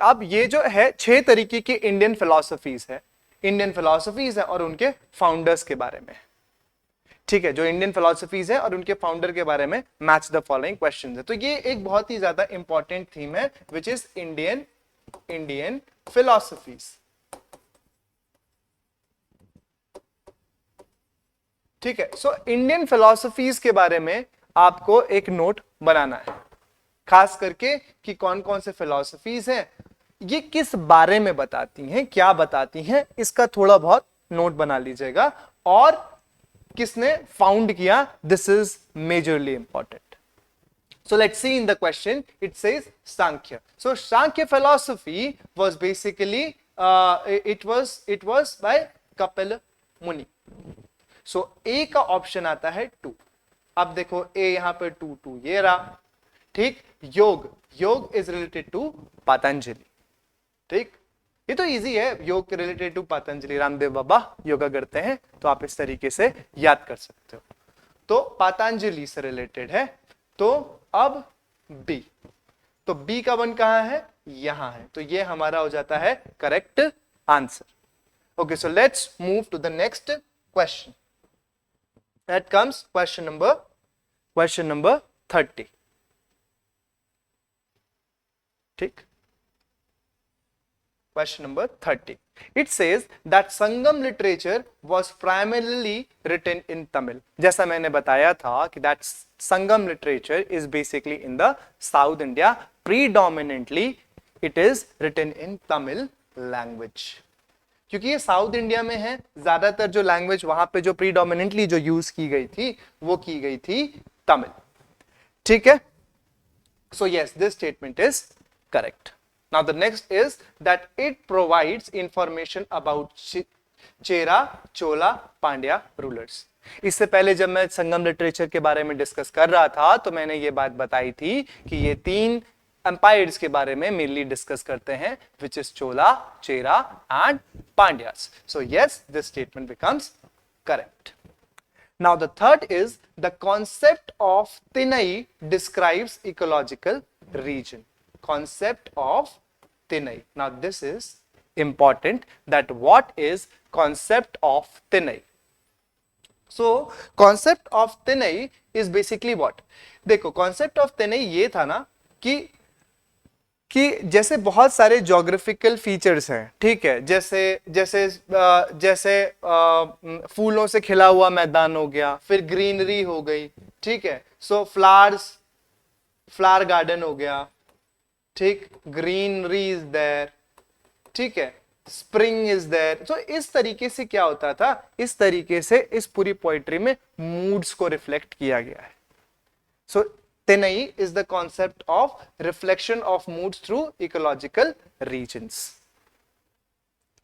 अब ये जो है 6 तरीके की इंडियन फिलॉसफीज है और उनके फाउंडर्स के बारे में. ठीक है, जो इंडियन फिलॉसफीज है और उनके फाउंडर के बारे में मैच द फॉलोइंग क्वेश्चन है. तो ये एक बहुत ही ज्यादा इंपॉर्टेंट थीम है विच इज इंडियन फिलॉसफीज. ठीक है. सो इंडियन फिलॉसफीज के बारे में आपको एक नोट बनाना है, खास करके कि कौन कौन से फिलॉसफीज हैं, ये किस बारे में बताती हैं, क्या बताती हैं, इसका थोड़ा बहुत नोट बना लीजिएगा. और किसने फाउंड किया, this is majorly important. So let's see in the question. It says Sankhya. So Sankhya philosophy was basically it was by Kapil मुनि. सो ए का ऑप्शन आता है 2. अब देखो ए यहां पर 2 ये रहा. ठीक. योग इज रिलेटेड टू पतंजलि. ठीक. ये तो इजी है, योग रिलेटेड टू पतंजलि, रामदेव बाबा योगा करते हैं, तो आप इस तरीके से याद कर सकते हो. तो पतंजलि से रिलेटेड है. तो अब बी, तो बी का वन कहां है, यहां है, तो ये हमारा हो जाता है correct answer. Okay, so let's move to the next question. That comes question number 30. ठीक. Question number 30. It says that Sangam literature was primarily written in Tamil. जैसा मैंने बताया था कि that Sangam literature is basically in the South India. Predominantly, it is written in Tamil language. क्योंकि ये south India में है, ज्यादातर जो लैंग्वेज वहां पे जो प्रीडोमिनेंटली जो यूज की गई थी वो की गई थी तमिल. ठीक है. सो yes, this statement is correct. Now the next is that it provides information about Chera, Chola, Pandya rulers. इससे पहले जब मैं संगम लिटरेचर के बारे में डिस्कस कर रहा था तो मैंने ये बात बताई थी कि ये 3 एम्पायर्स के बारे में मेनली डिस्कस करते हैं, which is Chola, Chera and Pandyas. So yes, this statement becomes correct. Now the third is the concept of tinai describes ecological region. Concept of tinai. Now this is important, that what is concept of tinai. So concept of tinai is basically what. देखो, concept of tinai ये था ना कि जैसे बहुत सारे geographical features हैं. ठीक है. जैसे फूलों से खिला हुआ मैदान हो गया, फिर ग्रीनरी हो गई. ठीक है. सो फ्लावर गार्डन हो गया. ठीक. Greenery is there. ठीक है. Spring is there. तो इस तरीके से क्या होता था, इस तरीके से इस पूरी पोइट्री में मूड्स को रिफ्लेक्ट किया गया है. सो Tenai is the concept of reflection of moods through ecological regions.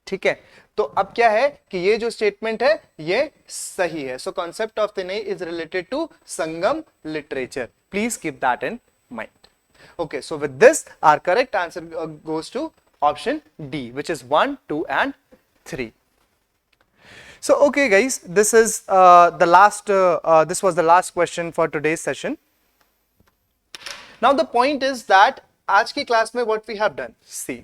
ठीक है. तो अब क्या है कि ये जो स्टेटमेंट है ये सही है. सो concept of Tenai is related to Sangam literature. Please keep that in mind. Okay, so with this our correct answer goes to option D, which is 1, 2 and 3. So okay guys, this is this was the last question for today's session. Now the point is that आज की class में what we have done, see,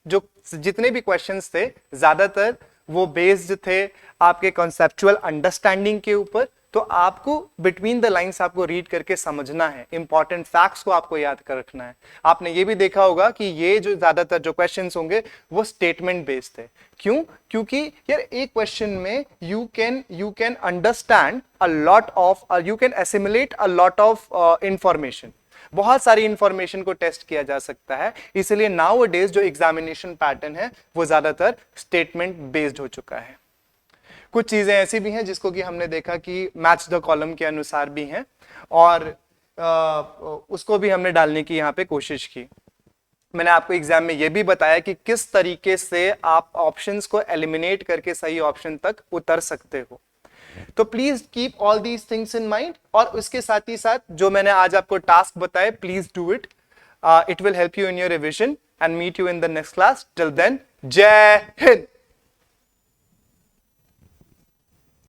जो जितने भी questions थे ज्यादातर वो based थे आपके कॉन्सेप्चुअल अंडरस्टैंडिंग के ऊपर. तो आपको बिटवीन द लाइंस आपको रीड करके समझना है, इंपॉर्टेंट फैक्ट्स को आपको याद कर रखना है. आपने ये भी देखा होगा कि ये जो ज्यादातर जो क्वेश्चंस होंगे वो स्टेटमेंट बेस्ड है. क्यों? क्योंकि यार एक क्वेश्चन में you can understand a lot of, you can assimilate a lot of information. बहुत सारी इंफॉर्मेशन को टेस्ट किया जा सकता है. इसलिए नाउ डेज जो एग्जामिनेशन पैटर्न है वो ज्यादातर स्टेटमेंट बेस्ड हो चुका है. कुछ चीजें ऐसी भी हैं जिसको कि हमने देखा कि मैच द कॉलम के अनुसार भी हैं और उसको भी हमने डालने की यहाँ पे कोशिश की. मैंने आपको एग्जाम में यह भी बताया कि किस तरीके से आप ऑप्शंस को एलिमिनेट करके सही ऑप्शन तक उतर सकते हो। तो please keep all these things in mind, और उसके साथ ही साथ जो मैंने आज आपको टास्क बताए, please do it. It will help you in your revision, and meet you in the next class. Till then, Jai Hind.